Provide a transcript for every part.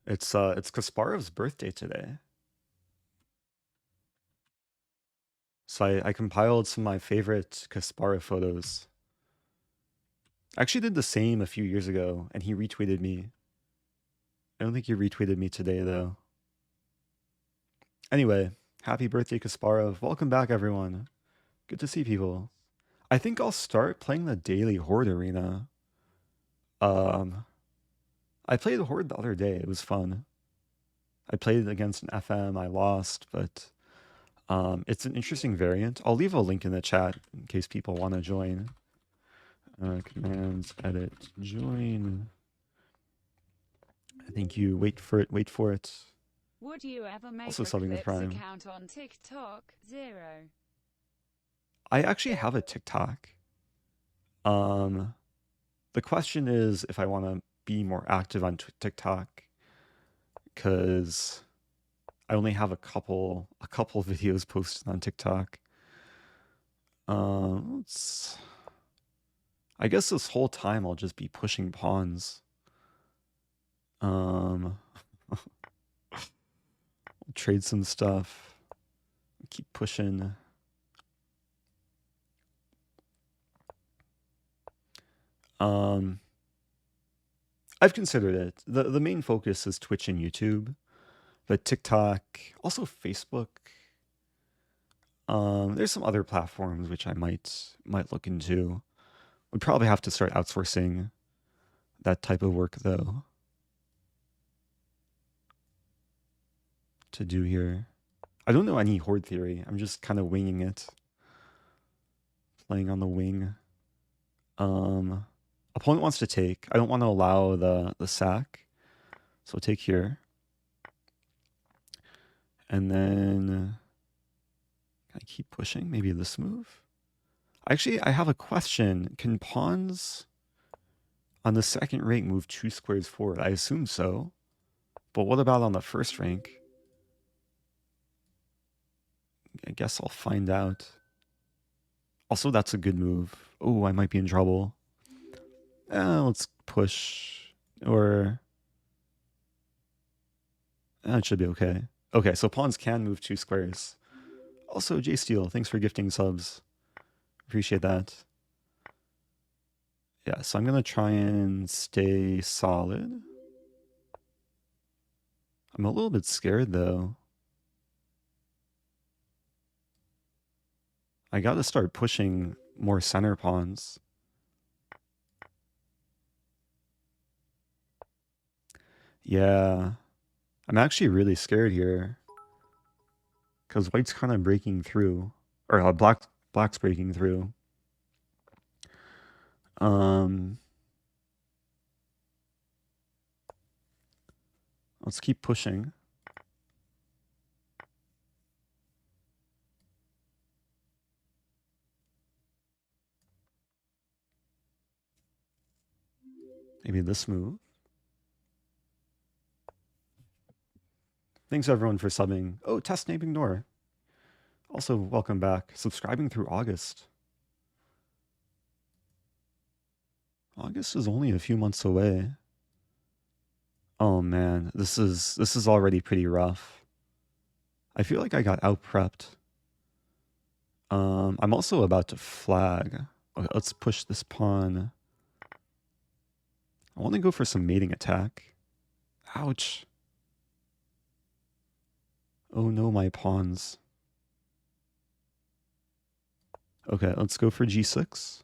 It's Kasparov's birthday today. So I compiled some of my favorite Kasparov photos. I actually did the same a few years ago, and he retweeted me. I don't think he retweeted me today, though. Anyway, happy birthday, Kasparov. Welcome back, everyone. Good to see people. I think I'll start playing the daily Horde arena. Um, I played Horde the other day. It was fun. I played against an FM. I lost, but it's an interesting variant. I'll leave a link in the chat in case people want to join. Commands, edit, join. Thank you. Wait for it. Wait for it. Would you ever make Also a subbing with Blitz Prime. account on TikTok? 0. I actually have a TikTok. The question is if I want to be more active on TikTok, because I only have a couple videos posted on TikTok. I guess this whole time I'll just be pushing pawns. Trade some stuff. Keep pushing. I've considered it. The main focus is Twitch and YouTube, but TikTok, also Facebook. There's some other platforms which I might look into. Would probably have to start outsourcing that type of work though. To do here. I don't know any Horde theory. I'm just kind of winging it. Playing on the wing. Opponent wants to take. I don't want to allow the sack. So take here. And then I keep pushing. Maybe this move. Actually, I have a question. Can pawns on the second rank move 2 squares forward? I assume so. But what about on the first rank? I guess I'll find out. Also, that's a good move. Oh, I might be in trouble. Let's push. Or... it should be okay. Okay, so pawns can move 2 squares. Also, J-Steel, thanks for gifting subs. Appreciate that. Yeah, so I'm going to try and stay solid. I'm a little bit scared, though. I got to start pushing more center pawns. Yeah. I'm actually really scared here. Because white's kind of breaking through. Or black's breaking through. Let's keep pushing. Maybe this move. Thanks everyone for subbing. Oh, test name ignore. Also, welcome back. Subscribing through August. August is only a few months away. Oh man, this is already pretty rough. I feel like I got out-prepped. I'm also about to flag. Okay, let's push this pawn. I want to go for some mating attack. Ouch. Oh no, my pawns. Okay, let's go for g6.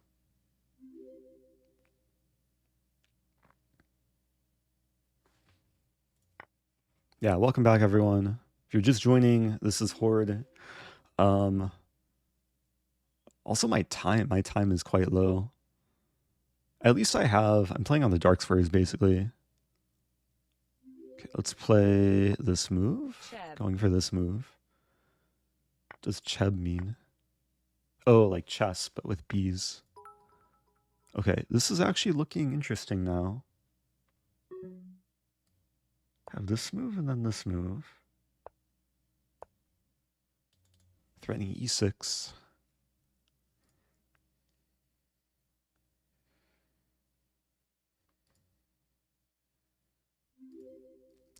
Yeah, welcome back everyone. If you're just joining, this is Horde. Also my time is quite low. At least I'm playing on the dark squares basically. Okay, let's play this move. Cheb. Going for this move. What does Cheb mean? Oh, like chess, but with bees. Okay, this is actually looking interesting now. Have this move and then this move. Threatening e6.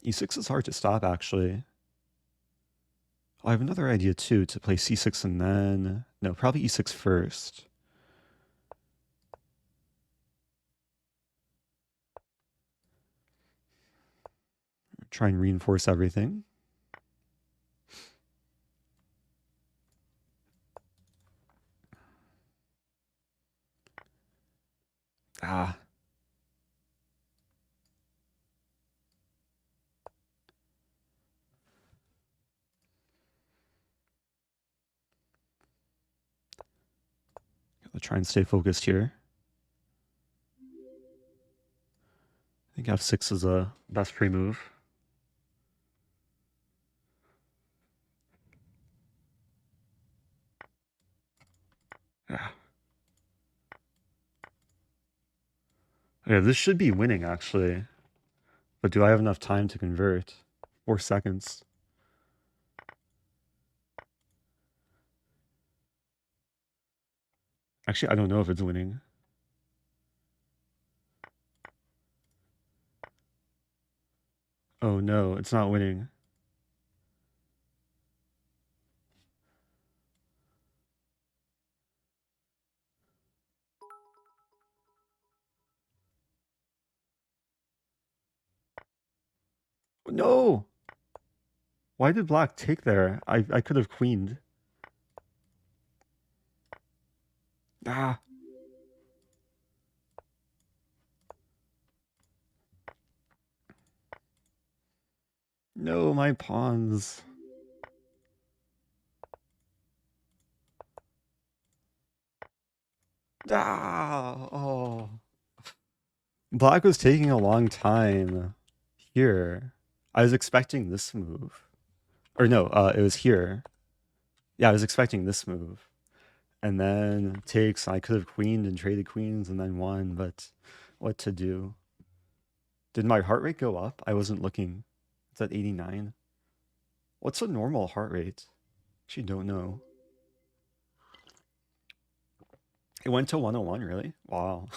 E6 is hard to stop, actually. Oh, I have another idea, too, to play C6 and then... No, probably E6 first. Try and reinforce everything. Ah. Gotta try and stay focused here. I think F6 is the best pre-move. Yeah. Okay, this should be winning, actually. But do I have enough time to convert? 4 seconds. Actually, I don't know if it's winning. Oh no, it's not winning. No! Why did black take there? I could have queened. Ah. No, my pawns. Ah. Oh. Black was taking a long time here. I was expecting this move. Or no, it was here. Yeah, I was expecting this move. And then takes, I could have queened and traded queens and then won, but what to do? Did my heart rate go up? I wasn't looking. It's at 89. What's a normal heart rate? Actually, don't know. It went to 101, really? Wow.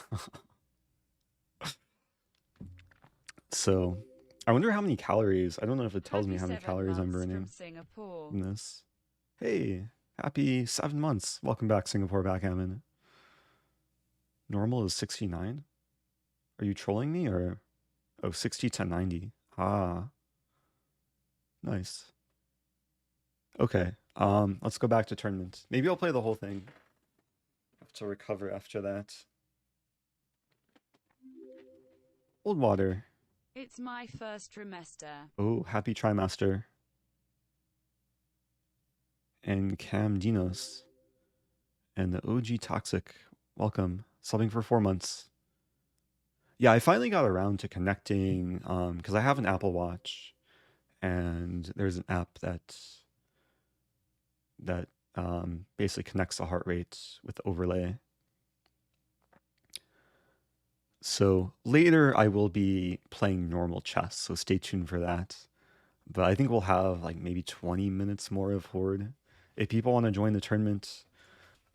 So, I wonder how many calories. I don't know if it tells me how many 27 calories I'm months from burning Singapore. from this. Hey, happy 7 months. Welcome back, Singapore backgammon. Normal is 69? Are you trolling me or... Oh, 60 to 90. Ah. Nice. Okay, let's go back to tournament. Maybe I'll play the whole thing. Have to recover after that. Old water. It's my first trimester. Oh, happy trimester. And Cam Dinos. And the OG Toxic. Welcome. Subbing for 4 months. Yeah, I finally got around to connecting, because I have an Apple Watch. And there's an app that basically connects the heart rate with the overlay. So later I will be playing normal chess, so stay tuned for that. But I think we'll have like maybe 20 minutes more of Horde. If people want to join the tournament,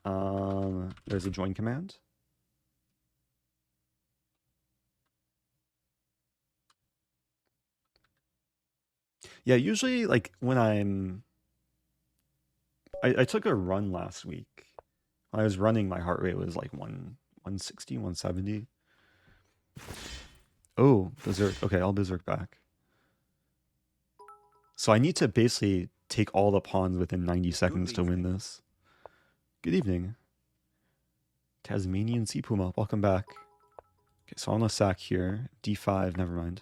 there's a join command. Yeah, usually like when I took a run last week. When I was running, my heart rate was like 160, 170. Oh, Berserk. Okay, I'll Berserk back. So I need to basically take all the pawns within 90 seconds to win this. Good evening. Tasmanian Sea Puma, welcome back. Okay, so on a sack here. D5, never mind.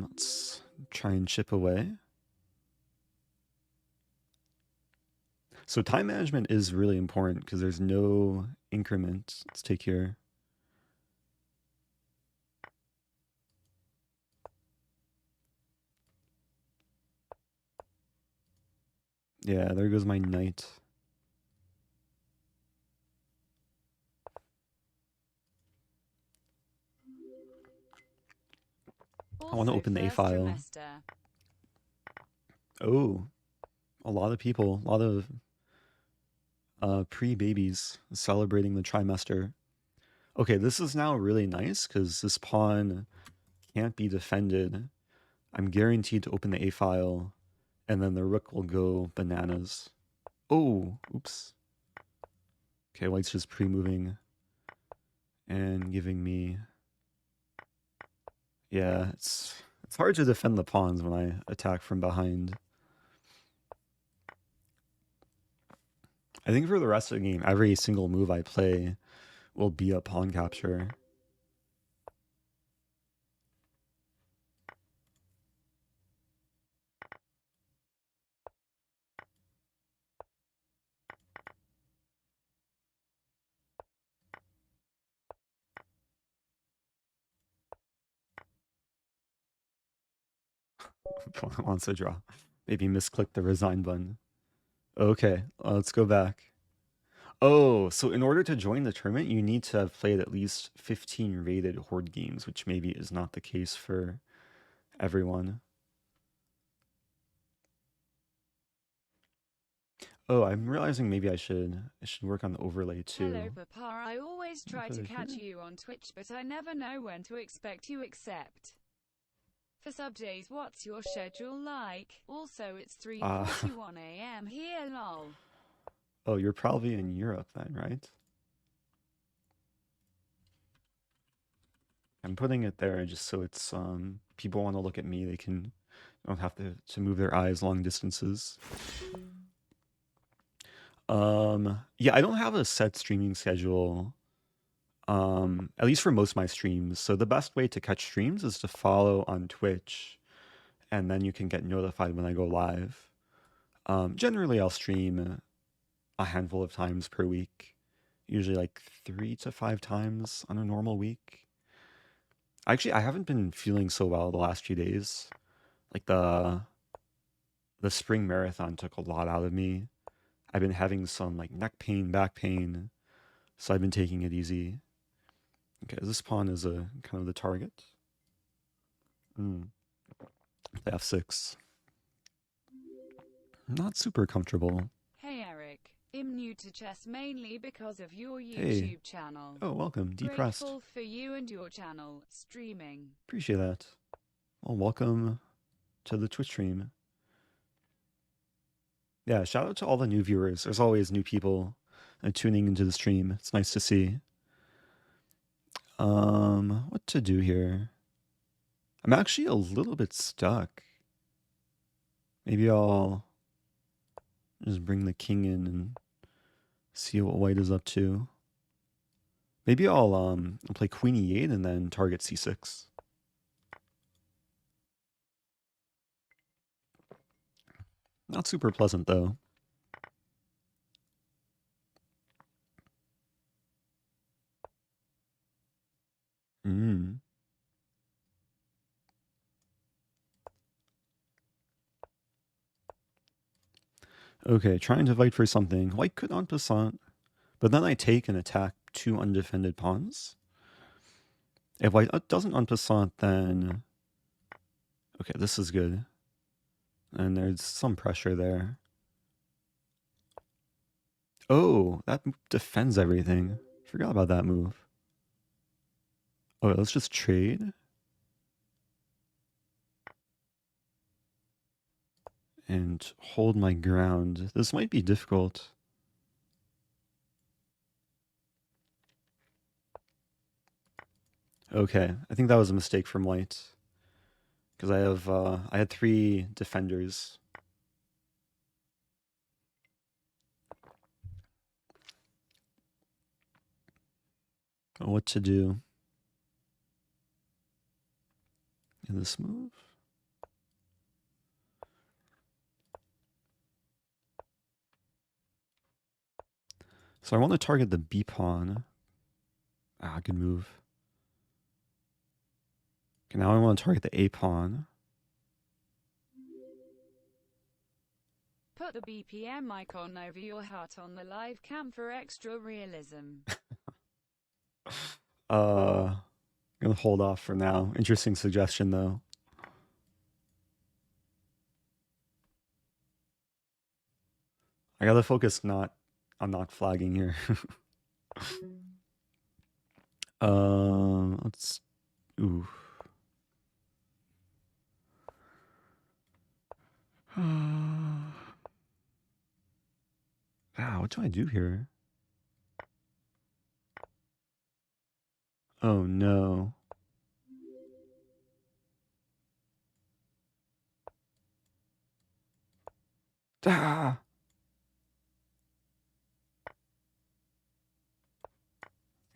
Let's try and chip away. So time management is really important because there's no increment. Let's take here. Yeah, there goes my knight. I want to open the A file. Trimester. Oh, a lot of people, a lot of pre-babies celebrating the trimester. Okay, this is now really nice because this pawn can't be defended. I'm guaranteed to open the A file, and then the rook will go bananas. Oh, oops. Okay, white's just pre-moving and giving me... Yeah, it's hard to defend the pawns when I attack from behind. I think for the rest of the game, every single move I play will be a pawn capture. Wants to draw. Maybe misclick the resign button. Okay, let's go back. Oh, so in order to join the tournament, you need to have played at least 15 rated Horde games, which maybe is not the case for everyone. Oh, I'm realizing maybe I should work on the overlay too. Hello, Papa. I always try to catch you on Twitch, but I never know when to expect you except for sub days. What's your schedule like? Also, it's 3:41 a.m. here, lol. Oh, you're probably in Europe then, right? I'm putting it there just so it's people want to look at me, they don't have to move their eyes long distances. Yeah, I don't have a set streaming schedule. At least for most of my streams. So the best way to catch streams is to follow on Twitch, and then you can get notified when I go live. Generally I'll stream a handful of times per week, usually like 3 to 5 times on a normal week. Actually, I haven't been feeling so well the last few days. Like the spring marathon took a lot out of me. I've been having some like neck pain, back pain, so I've been taking it easy. Okay, this pawn is a kind of the target. F6. Not super comfortable. Hey, Eric. I'm new to chess mainly because of your Hey. YouTube channel. Oh, welcome. Depressed. Grateful for you and your channel streaming. Appreciate that. Well, welcome to the Twitch stream. Yeah, shout out to all the new viewers. There's always new people tuning into the stream. It's nice to see. What to do here? I'm actually a little bit stuck. Maybe I'll just bring the king in and see what white is up to. Maybe I'll play queen e8 and then target c6. Not super pleasant though. Okay, trying to fight for something. White could en passant, but then I take and attack 2 undefended pawns. If white doesn't en passant, then... Okay, this is good. And there's some pressure there. Oh, that defends everything. Forgot about that move. Oh, let's just trade. And hold my ground. This might be difficult. Okay, I think that was a mistake from white. Because I had 3 defenders. What to do in this move? So I want to target the B pawn. Ah, good move. Okay, now I want to target the A pawn. Put the BPM icon over your heart on the live cam for extra realism. I'm gonna hold off for now. Interesting suggestion though. I gotta focus on not flagging here. Let's. Ooh. Wow, what do I do here? Oh no. Ah!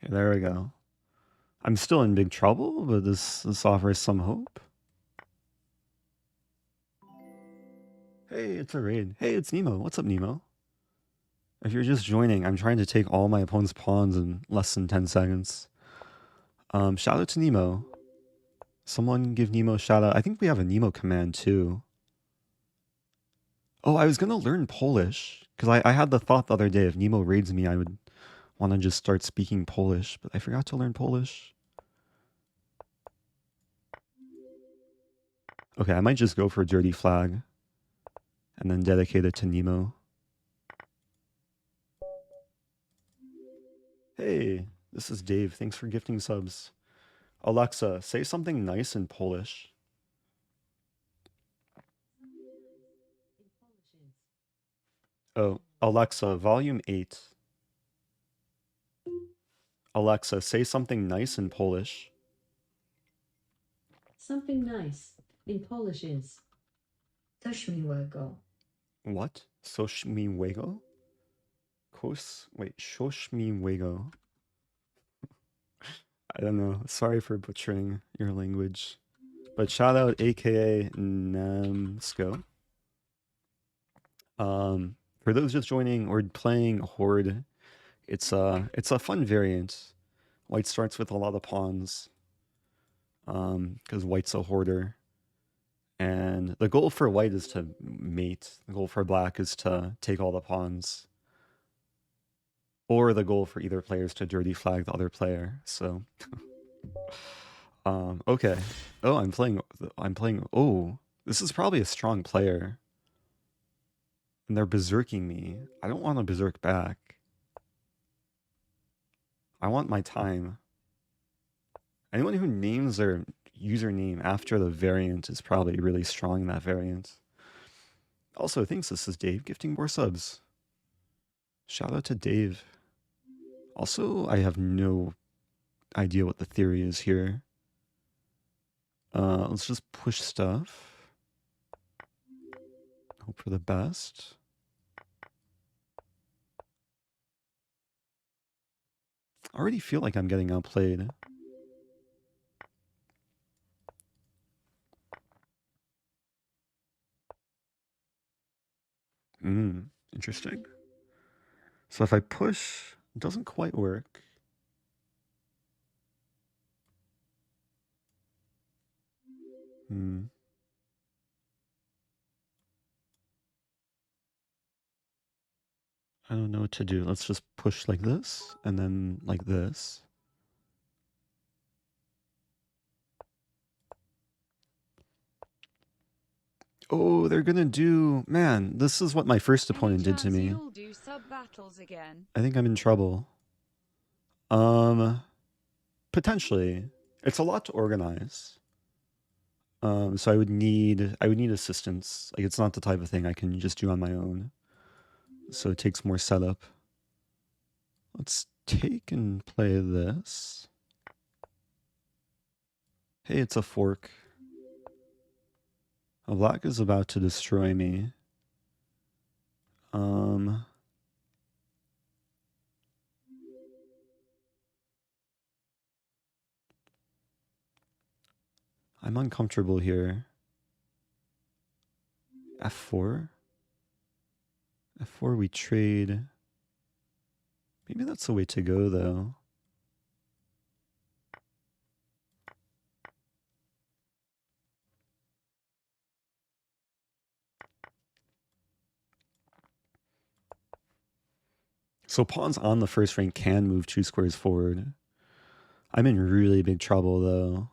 Okay, there we go. I'm still in big trouble, but this offers some hope. Hey, it's a raid. Hey, it's Nemo. What's up, Nemo? If you're just joining, I'm trying to take all my opponent's pawns in less than 10 seconds. Shout out to Nemo. Someone give Nemo a shout out. I think we have a Nemo command too. Oh, I was gonna learn Polish because I had the thought the other day if Nemo raids me, I would want to just start speaking Polish, but I forgot to learn Polish. Okay, I might just go for a dirty flag and then dedicate it to Nemo. Hey, this is Dave. Thanks for gifting subs. Alexa, say something nice in Polish. Oh, Alexa, volume 8. Alexa, say something nice in Polish. Something nice in Polish is coś miłego. What? Coś miłego? Wait, coś miłego. I don't know. Sorry for butchering your language. But shout out aka Namsko. For those just joining or playing Horde, it's a fun variant. White starts with a lot of pawns. Because white's a hoarder. And the goal for white is to mate. The goal for black is to take all the pawns. Or the goal for either player is to dirty flag the other player. So okay. Oh, I'm playing oh, this is probably a strong player. And they're berserking me. I don't want to berserk back. I want my time. Anyone who names their username after the variant is probably really strong in that variant. Also, thanks, this is Dave gifting more subs. Shout out to Dave. Also, I have no idea what the theory is here. Let's just push stuff. Hope for the best. I already feel like I'm getting outplayed. Interesting. So if I push, it doesn't quite work. I don't know what to do. Let's just push like this, and then like this. Oh, they're gonna do... Man, this is what my first opponent did to me. Do sub battles again? I think I'm in trouble. Potentially. It's a lot to organize. So I would need assistance. Like, it's not the type of thing I can just do on my own. So it takes more setup. Let's take and play this. Hey, it's a fork. A black is about to destroy me. I'm uncomfortable here. F4? F4 we trade. Maybe that's the way to go, though. So pawns on the first rank can move 2 squares forward. I'm in really big trouble, though.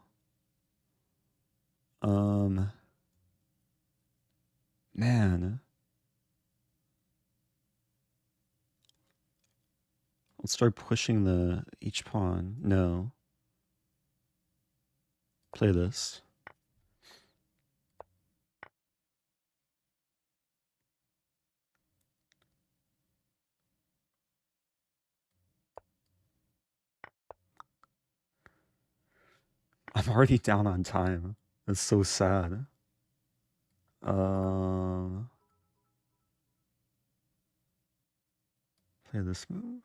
Man. Let's start pushing each pawn. No. Play this. I'm already down on time. That's so sad. Play this move.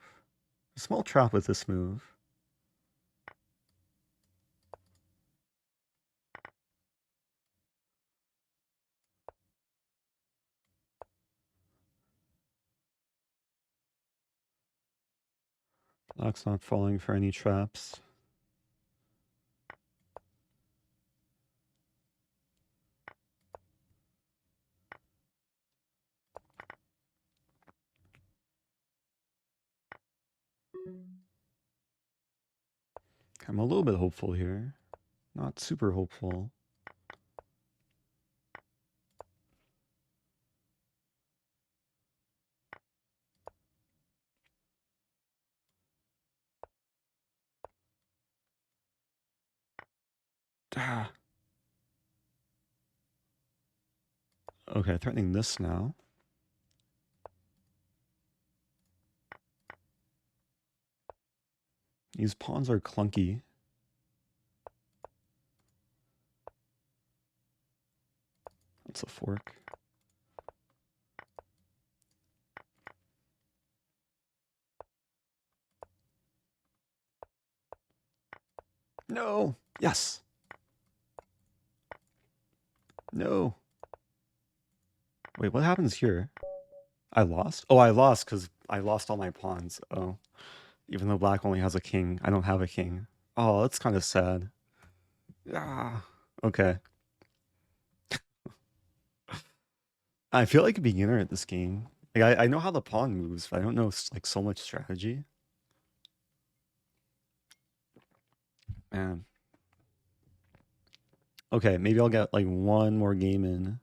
A small trap with this move. Black's not falling for any traps. I'm a little bit hopeful here. Not super hopeful. Ah. Okay, threatening this now. These pawns are clunky. That's a fork. No! Yes! No! Wait, what happens here? I lost? Oh, I lost because I lost all my pawns. Oh. Even though black only has a king, I don't have a king. Oh, that's kind of sad. Ah, okay. I feel like a beginner at this game. Like, I know how the pawn moves, but I don't know like so much strategy. Man. Okay, maybe I'll get like one more game in.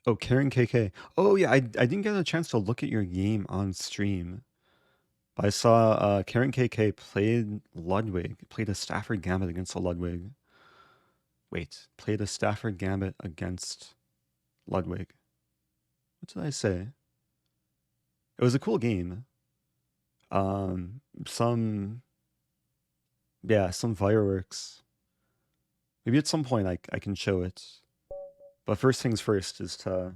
Oh, Karen KK. Oh yeah, I didn't get a chance to look at your game on stream. But I saw Karen KK played Ludwig, played a Stafford Gambit against a Ludwig. Wait, played a Stafford Gambit against Ludwig. What did I say? It was a cool game. Some fireworks. Maybe at some point I can show it. But first things first is to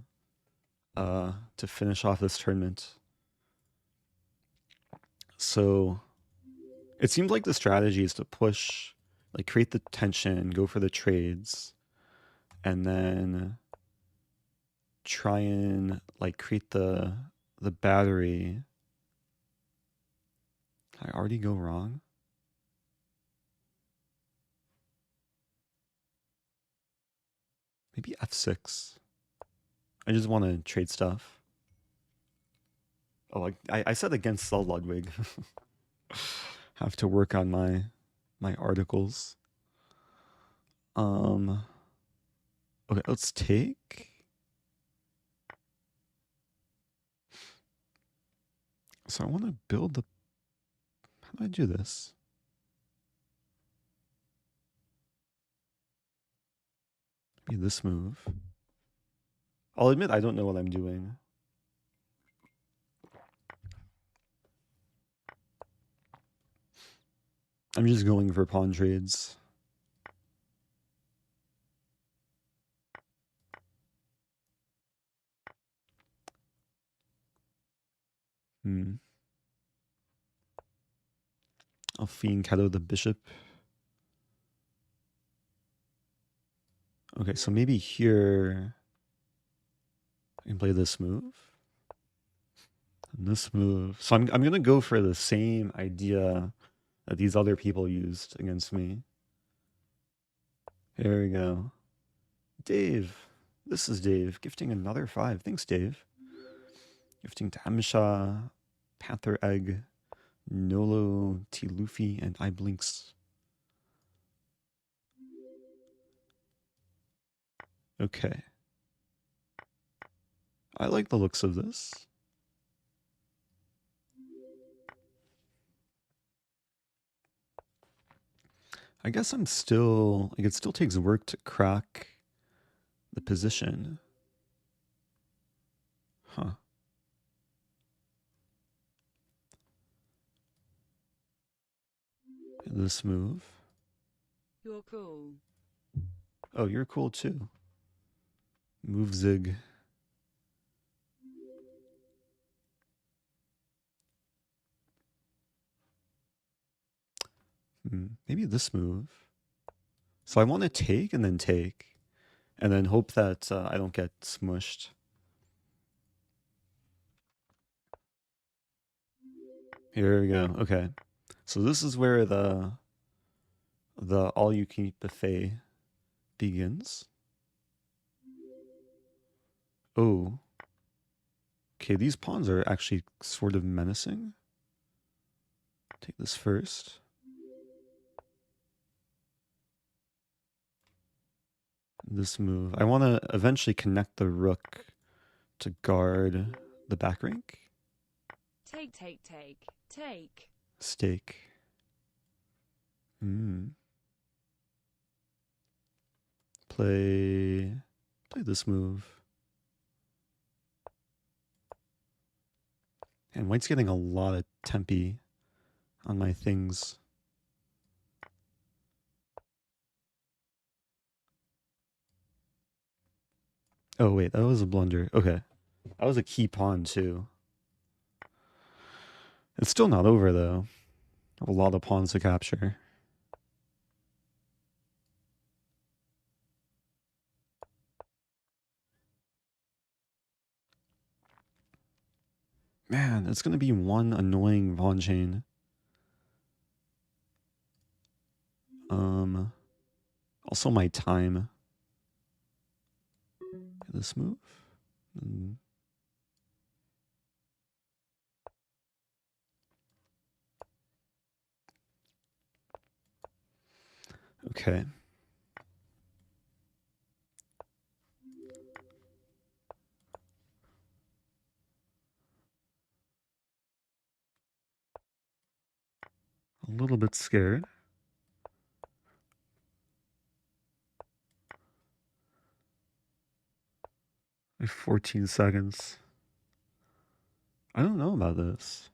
finish off this tournament. So it seems like the strategy is to push, like create the tension, go for the trades, and then try and like create the battery. Did I already go wrong? Maybe F6. I just want to trade stuff. Oh, I said against the Ludwig. Have to work on my articles. Okay, let's take. So I want to build the. How do I do this? Maybe this move. I'll admit I don't know what I'm doing. I'm just going for pawn trades. I'll fiend Kato the bishop. Okay, so maybe here I can play this move. And this move. So I'm gonna go for the same idea that these other people used against me. Here we go. Dave. This is Dave. Gifting another 5. Thanks, Dave. Gifting to Amsha, Panther Egg, Nolo, T. Luffy, and I Blinks. Okay. I like the looks of this. I guess I'm still, like, it still takes work to crack the position. Huh. This move. You're cool. Oh, you're cool too. Move zig. Maybe this move. So I want to take, and then hope that I don't get smushed. Here we go. Okay. So this is where the all-you-can-eat buffet begins. Oh. Okay, these pawns are actually sort of menacing. Take this first. This move. I want to eventually connect the rook to guard the back rank. Take. Stake. Play this move. And white's getting a lot of tempi on my things. Oh wait, that was a blunder. Okay. That was a key pawn too. It's still not over though. A lot of pawns to capture. Man, it's gonna be one annoying pawn chain. Also my time. This move. Okay. A little bit scared. Like 14 seconds. I don't know about this.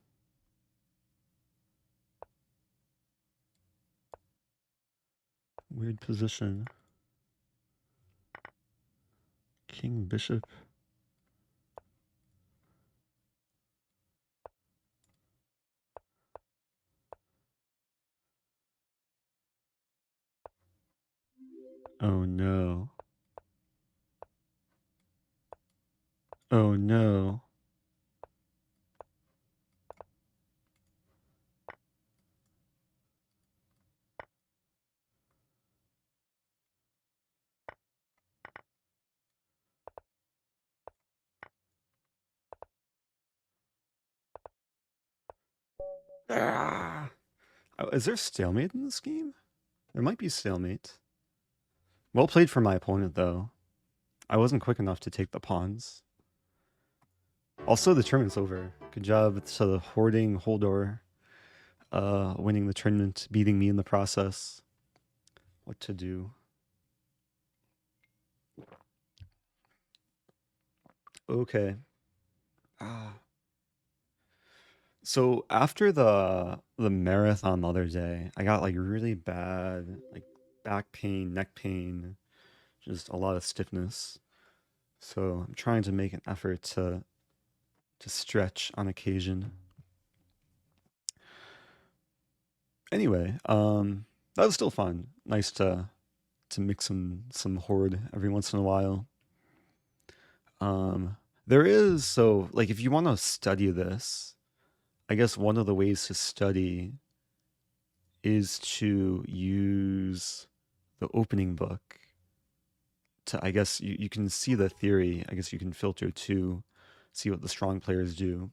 Weird position. King, bishop. Oh no. Oh no. Ah! Is there stalemate in this game? There might be stalemate. Well played for my opponent, though. I wasn't quick enough to take the pawns. Also, the tournament's over. Good job to the hoarding Holdor, winning the tournament, beating me in the process. What to do? Okay. So after the marathon the other day, I got like really bad like back pain, neck pain, just a lot of stiffness. So I'm trying to make an effort to stretch on occasion. Anyway, that was still fun. Nice to mix some Horde every once in a while. There is, so like if you want to study this, I guess one of the ways to study is to use the opening book to, I guess you can see the theory. I guess you can filter to see what the strong players do.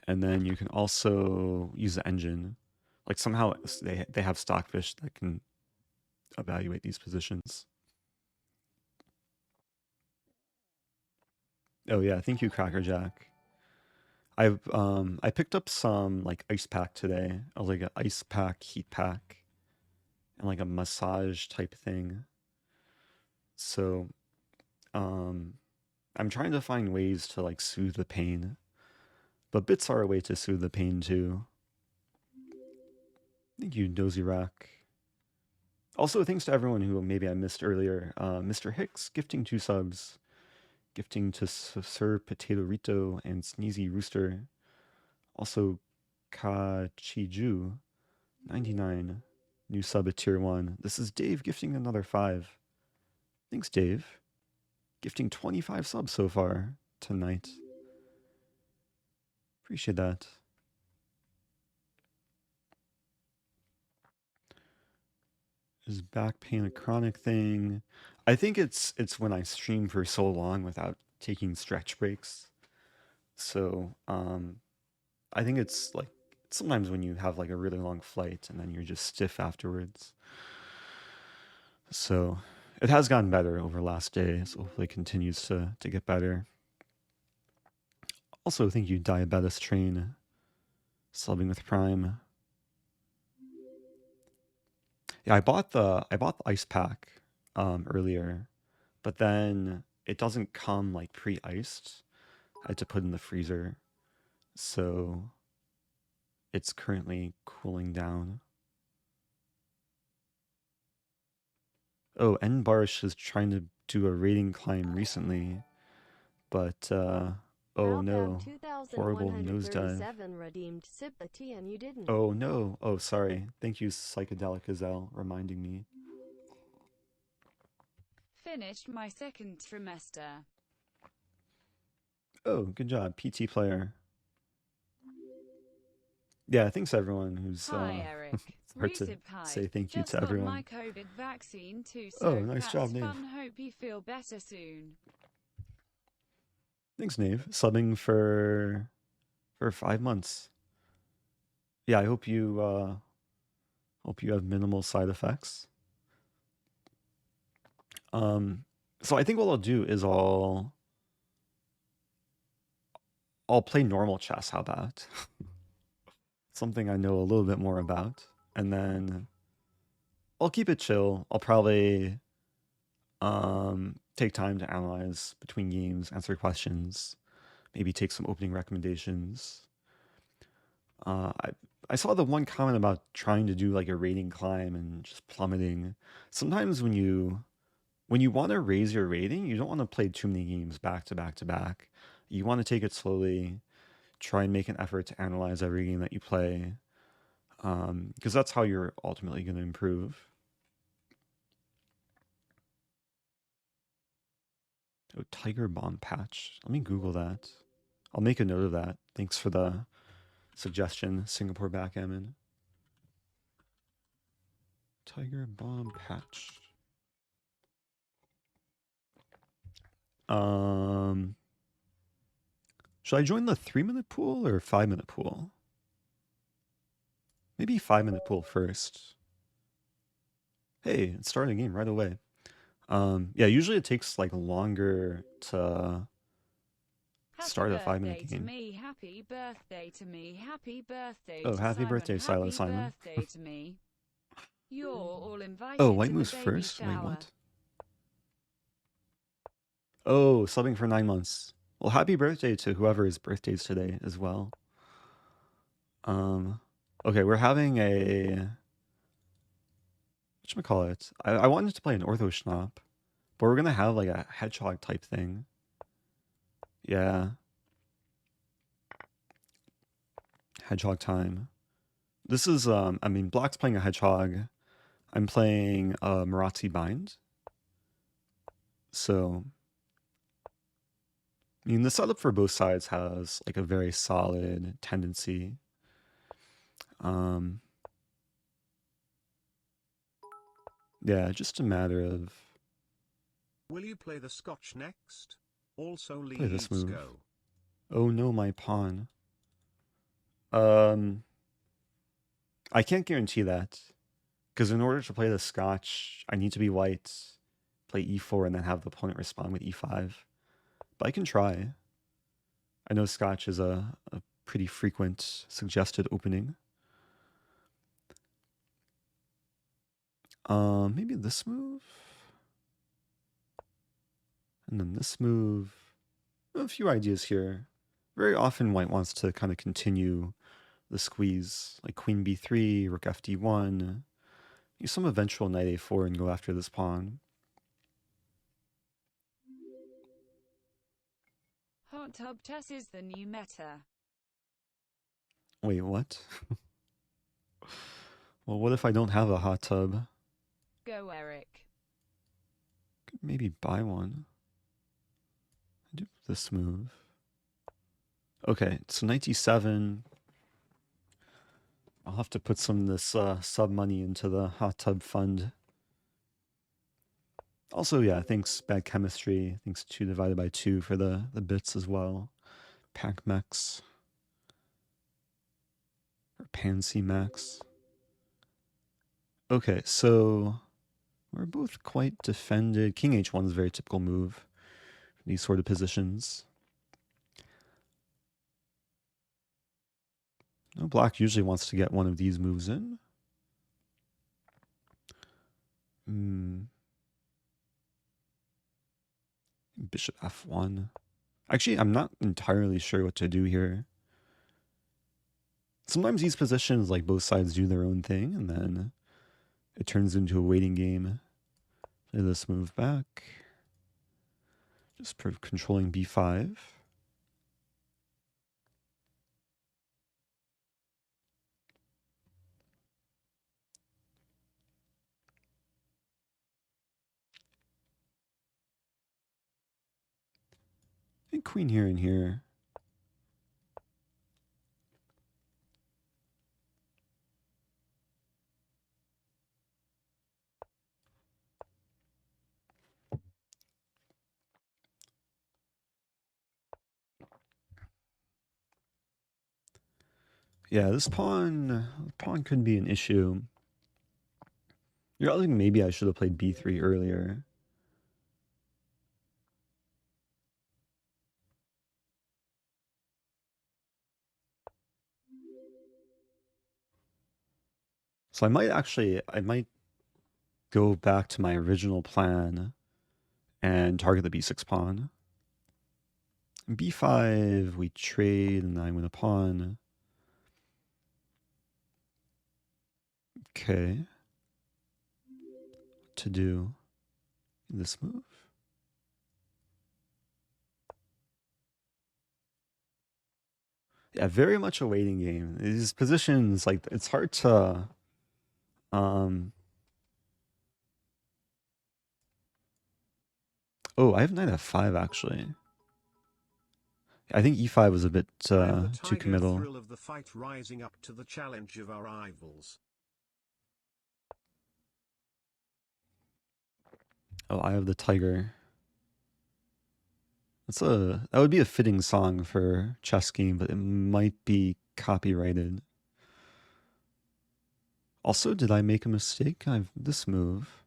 And then you can also use the engine. Like somehow they have stockfish that can evaluate these positions. Oh yeah, thank you, Crackerjack. I picked up some like ice pack today. I was like an ice pack, heat pack. and like a massage type thing. So I'm trying to find ways to like soothe the pain, but bits are a way to soothe the pain too. Thank you, Dozy Rock. Also, thanks to everyone who maybe I missed earlier. Mr. Hicks gifting 2 subs, gifting to Sir Potato Rito and Sneezy Rooster. Also, Kachiju 99 new sub at tier 1. This is Dave gifting another 5. Thanks, Dave. Gifting 25 subs so far tonight. Appreciate that. Is back pain a chronic thing? I think it's when I stream for so long without taking stretch breaks. So I think it's like sometimes when you have like a really long flight and then you're just stiff afterwards. So it has gotten better over last day, so hopefully it continues to get better. Also, thank you, Diabetes Train, subbing with Prime. Yeah, I bought the ice pack earlier, but then it doesn't come like pre-iced. I had to put in the freezer, so it's currently cooling down. Oh, N Barsh is trying to do a rating climb recently, but oh no, horrible nosedive. Redeemed sympathy and you didn't. Oh no, oh sorry. Thank you, Psychedelic Gazelle, reminding me. Finished my 2nd trimester. Oh, good job, PT player. Yeah, thanks everyone who's Hi, Eric. hard to say thank you Just to everyone. got my COVID vaccine too, so oh, nice that's job, Nave. fun. Hope you feel better soon. Thanks, Nave. Subbing for 5 months. Yeah, I hope you have minimal side effects. So I think what I'll do is I'll play normal chess. How about something I know a little bit more about, and then I'll keep it chill. I'll probably take time to analyze between games, answer questions, maybe take some opening recommendations. I saw the one comment about trying to do like a rating climb and just plummeting. Sometimes when you want to raise your rating, you don't want to play too many games back to back to back. You want to take it slowly, try and make an effort to analyze every game that you play, because that's how you're ultimately going to improve. Oh, Tiger Bomb Patch. Let me Google that. I'll make a note of that. Thanks for the suggestion, Singapore Backgammon. Tiger Bomb Patch. Should I join the 3-minute pool or 5-minute pool? Maybe 5-minute pool first. Hey, it's starting a game right away. Yeah, usually it takes like longer to start a 5-minute game. Happy birthday to me. Happy birthday. Oh, happy birthday, Silo Simon. Happy birthday to me. You're all invited. Oh, White to Moose the baby first? shower. Wait, what? Oh, subbing for 9 months. Well, happy birthday to whoever's birthday's today as well. Okay, we're having a... whatchamacallit? I wanted to play an Ortho Schnapp, but we're gonna have like a hedgehog type thing. Yeah. Hedgehog time. This is, I mean, Black's playing a hedgehog. I'm playing Marazzi Bind. So, I mean, the setup for both sides has like a very solid tendency. Yeah, just a matter of... Will you play the Scotch next? Also play this Leeds move. go. Oh no, my pawn. I can't guarantee that, because in order to play the Scotch, I need to be white, play e4, and then have the opponent respond with e5. But I can try. I know Scotch is a pretty frequent suggested opening. Maybe this move? And then this move. A few ideas here. Very often white wants to kind of continue the squeeze, like queen b3, rook fd1, use some eventual knight a4 and go after this pawn. Hot tub chess is the new meta. Wait, what? Well, what if I don't have a hot tub? Go, Eric. Could maybe buy one. I do this move. Okay, so knight d7. I'll have to put some of this sub money into the hot tub fund. Also, yeah, thanks Bad Chemistry. Thanks 2 divided by 2 for the bits as well. Pac Max. Or Pansy Max. Okay, so we're both quite defended. King h1 is a very typical move for these sort of positions. No, black usually wants to get one of these moves in. Bishop f1. Actually, I'm not entirely sure what to do here. Sometimes these positions, like both sides do their own thing, and then it turns into a waiting game. Play this move back. Just controlling b5. And queen here and here. Yeah, this pawn could be an issue. You're thinking maybe I should have played b3 earlier. So I might go back to my original plan and target the b6 pawn. b5, we trade, and I win a pawn. Okay. What to do in this move? Yeah, very much a waiting game. These positions, like, it's hard to... Oh, I have knight f5, actually. I think e5 was a bit too committal. Thrill of the fight rising up to the challenge of our rivals. Oh, I have the tiger. That would be a fitting song for chess game, but it might be copyrighted. Also, did I make a mistake? I have this move.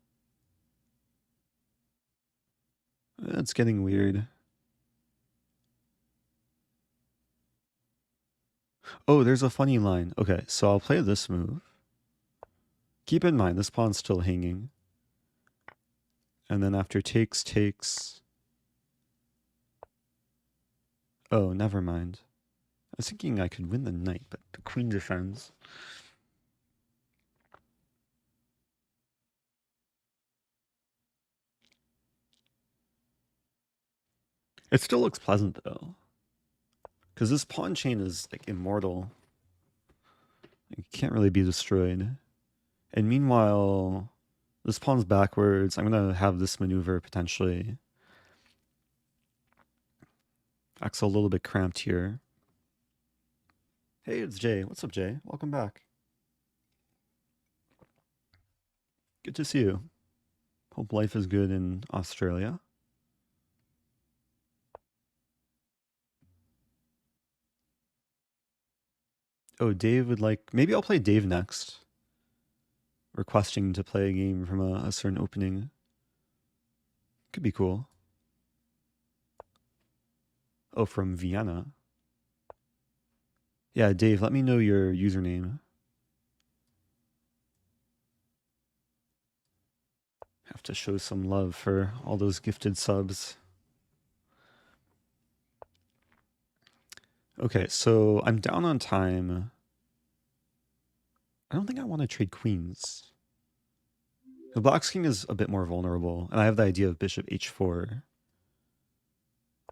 It's getting weird. Oh, there's a funny line. Okay, so I'll play this move. Keep in mind, this pawn's still hanging. And then after takes... Oh, never mind. I was thinking I could win the knight, but the queen defends. It still looks pleasant, though. Because this pawn chain is, like, immortal. It can't really be destroyed. And meanwhile, this pawn's backwards. I'm going to have this maneuver, potentially. Acts a little bit cramped here. Hey, it's Jay. What's up, Jay? Welcome back. Good to see you. Hope life is good in Australia. Oh, Dave would like... Maybe I'll play Dave next. Requesting to play a game from a certain opening. Could be cool. Oh, from Vienna. Yeah, Dave, let me know your username. Have to show some love for all those gifted subs. Okay, so I'm down on time. I don't think I want to trade queens. The Black's king is a bit more vulnerable, and I have the idea of bishop h4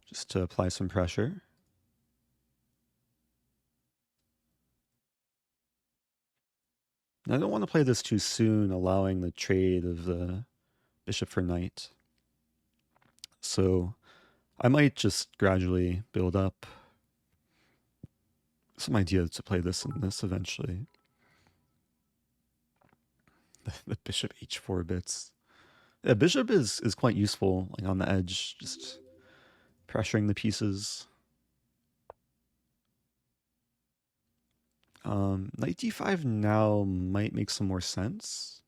just to apply some pressure. And I don't want to play this too soon, allowing the trade of the bishop for knight. So I might just gradually build up some idea to play this and this eventually. The bishop h4 bits. Yeah, bishop is quite useful, like on the edge, just pressuring the pieces. Knight d5 now might make some more sense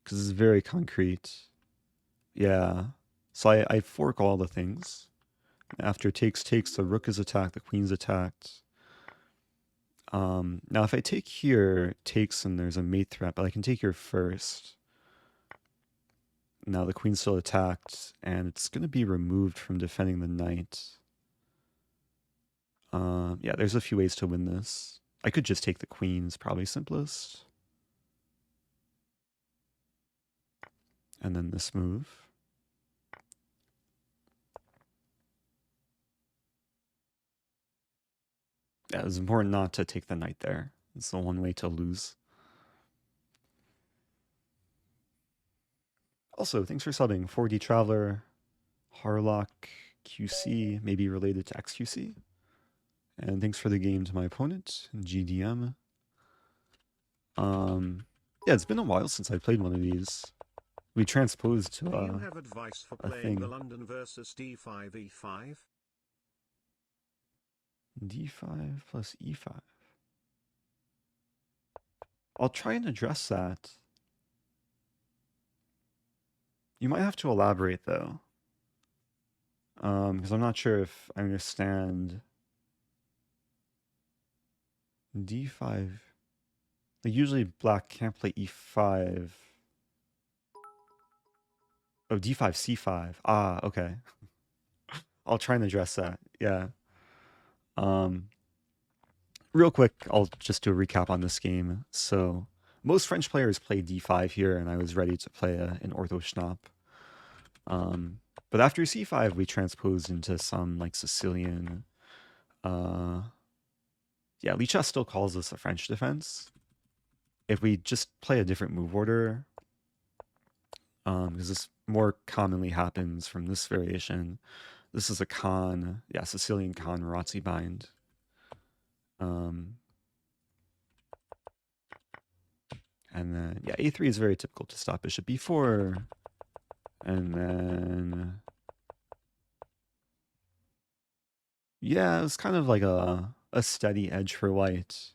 because it's very concrete. Yeah, so I fork all the things. After takes, the rook is attacked, the queen's attacked. Now if I take here, takes, and there's a mate threat, but I can take here first. Now the queen's still attacked, and it's going to be removed from defending the knight. Yeah, there's a few ways to win this. I could just take the queen, is probably simplest. And then this move. Yeah, it's important not to take the knight there. It's the one way to lose. Also, thanks for subbing. 4D Traveler, Harlock, QC, maybe related to XQC. And thanks for the game to my opponent, GDM. Yeah, it's been a while since I played one of these. We transposed to Do you have advice for playing the London versus D5 E5? D5 plus E5. I'll try and address that. You might have to elaborate though. Because I'm not sure if I understand D5. Like usually black can't play E5. Oh, D5, C5. Ah, okay. I'll try and address that. Yeah. Real quick, I'll just do a recap on this game. So most French players play D5 here, and I was ready to play an Ortho Schnapp. But after C5, we transposed into some like Sicilian. Yeah, Lichess still calls this a French defense. If we just play a different move order, because this more commonly happens from this variation. This is a Khan, yeah, Sicilian Khan Marazzi bind. And then, yeah, A3 is very typical to stop bishop B4. And then, yeah, it was kind of like a steady edge for white.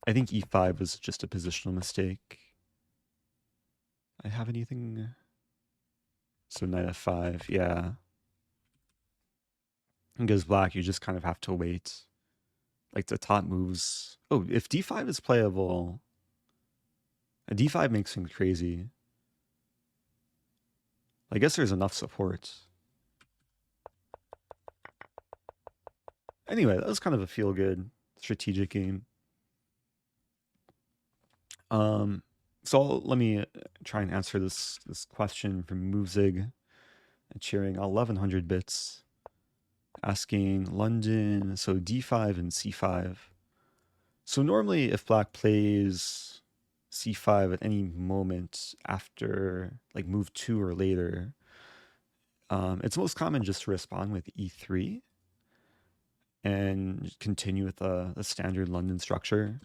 I think E5 was just a positional mistake. I have anything? So knight F5, yeah. Because black, you just kind of have to wait. Like the top moves. Oh, if D5 is playable, a D5 makes things crazy. I guess there's enough support. Anyway, that was kind of a feel-good strategic game. So let me try and answer this question from Movzig, cheering 1100 bits, asking London, so D5 and C5. So normally if black plays C5 at any moment after like move 2 or later, it's most common just to respond with E3 and continue with the standard London structure.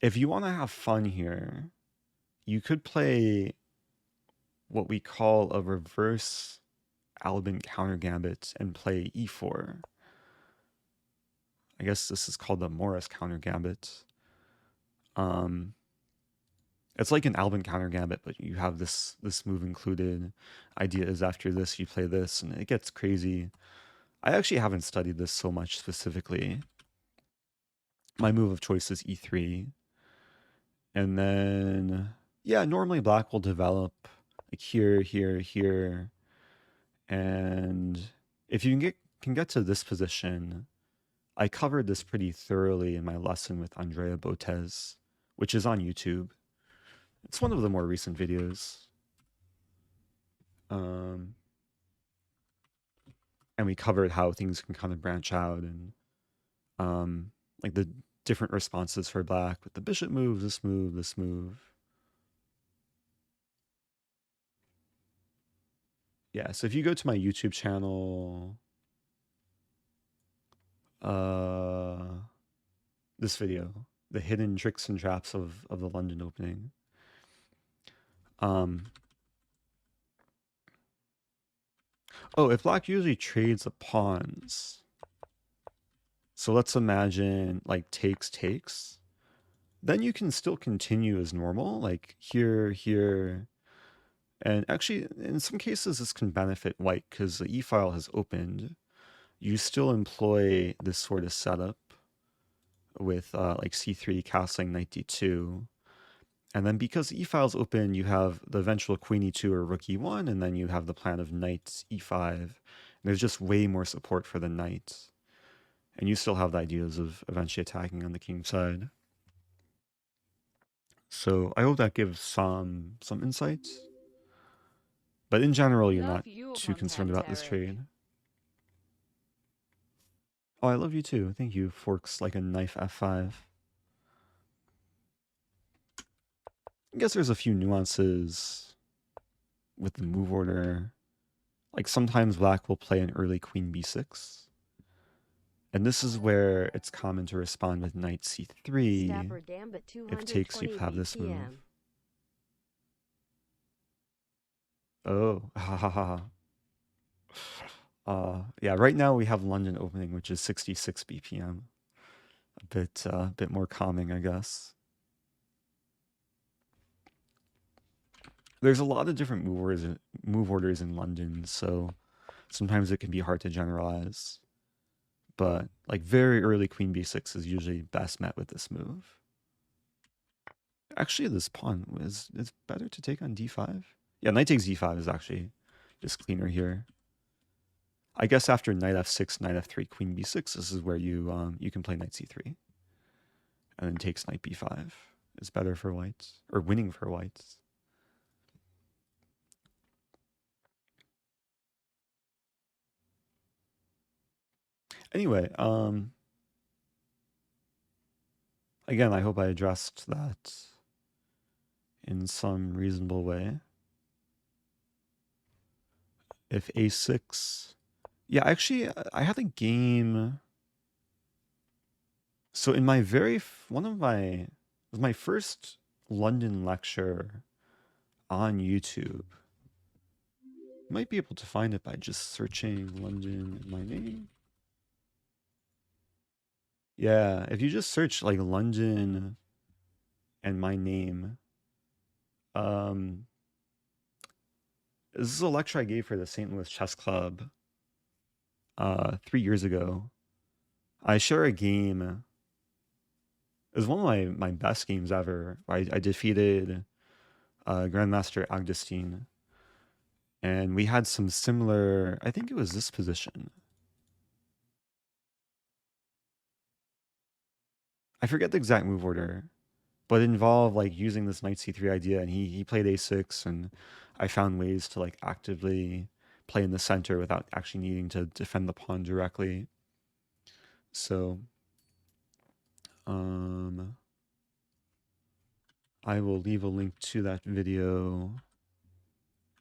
If you want to have fun here, you could play what we call a reverse Albin counter gambit and play E4. I guess this is called the Morris counter gambit. It's like an Albin counter gambit, but you have this move included. Idea is after this, you play this, and it gets crazy. I actually haven't studied this so much specifically. My move of choice is E3. And then, Yeah, normally black will develop like here, here, here, and if you can get to this position, I covered this pretty thoroughly in my lesson with Andrea Botez, which is on YouTube. It's one of the more recent videos. And we covered how things can kind of branch out and like the different responses for black with the bishop move, this move, this move. Yeah, so if you go to my YouTube channel, this video, the hidden tricks and traps of the London opening. Oh, if black usually trades the pawns, so let's imagine like takes, then you can still continue as normal, like here, here. And actually, in some cases, this can benefit white because the e-file has opened. You still employ this sort of setup with like c3 castling knight d2. And then because the e-file's open, you have the eventual queen e2 or rook e1, and then you have the plan of knight e5. And there's just way more support for the knight. And you still have the ideas of eventually attacking on the king side. So I hope that gives some insights. But in general, you're not too concerned about this trade. Oh, I love you too. Thank you. Forks like a knife f5. I guess there's a few nuances with the move order. Like sometimes black will play an early queen b6. And this is where it's common to respond with knight c3 if takes you have this move. Oh, ha ha ha. Yeah, right now we have London opening, which is 66 BPM. A bit more calming, I guess. There's a lot of different move orders in London, so sometimes it can be hard to generalize. But like very early queen b6 is usually best met with this move. Actually, this pawn is better to take on d5. Yeah, knight takes d5 is actually just cleaner here. I guess after knight f6, knight f3, queen b6, this is where you can play knight c3. And then takes knight b5 is better for whites, or winning for whites. Anyway, again, I hope I addressed that in some reasonable way. If a6, yeah, actually, I had a game. So in my my first London lecture on YouTube, you might be able to find it by just searching London in my name. Yeah, if you just search like London and my name, this is a lecture I gave for the St. Louis Chess Club 3 years ago. I share a game. It was one of my best games ever. I defeated Grandmaster Agustin, and we had some similar, I think it was this position. I forget the exact move order, but it involved like using this knight c3 idea, and he played a6, and I found ways to like actively play in the center without actually needing to defend the pawn directly. So I will leave a link to that video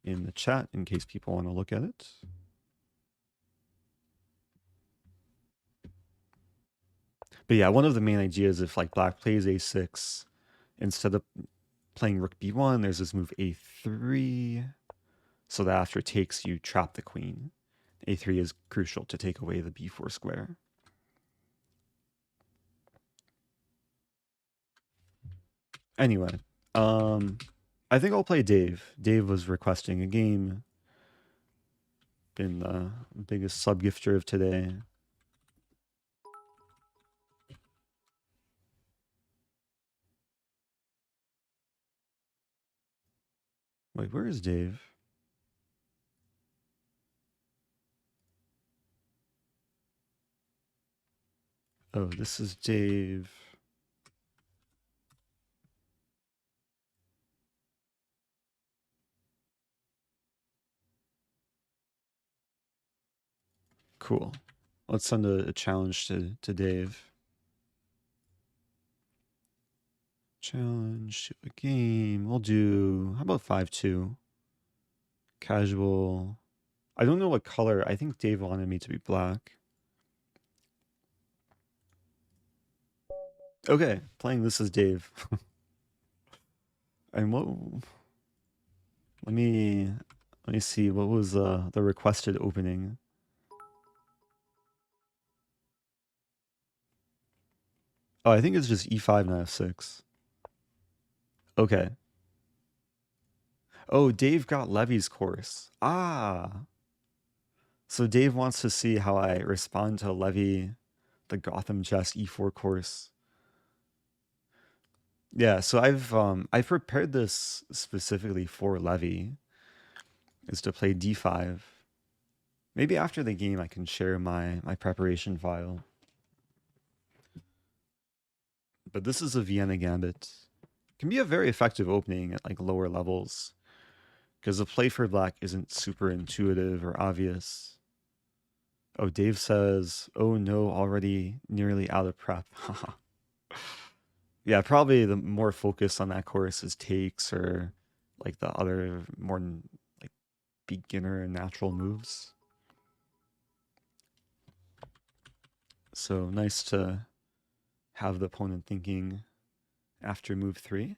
in the chat in case people want to look at it. But yeah, one of the main ideas, if like black plays a6, instead of playing rook b1, there's this move a3, so that after takes, you trap the queen. a3 is crucial to take away the b4 square. Anyway, I think I'll play Dave. Dave was requesting a game. Been the biggest sub-gifter of today. Wait, where is Dave? Oh, this is Dave. Cool. Let's send a challenge to Dave. Challenge to a game. We'll do, how about 5-2? Casual. I don't know what color. I think Dave wanted me to be black. Okay, playing this as Dave. And what? Let me see. What was the requested opening? Oh, I think it's just E5 and F6. Okay. Oh, Dave got Levy's course. Ah. So Dave wants to see how I respond to Levy, the Gotham Chess E4 course. Yeah, so I've prepared this specifically for Levy, is to play D5. Maybe after the game I can share my preparation file. But this is a Vienna Gambit. Can be a very effective opening at like lower levels, because the play for black isn't super intuitive or obvious. Oh, Dave says, oh no, already nearly out of prep. Yeah, probably the more focus on that course is takes or like the other more like beginner and natural moves. So nice to have the opponent thinking after move 3.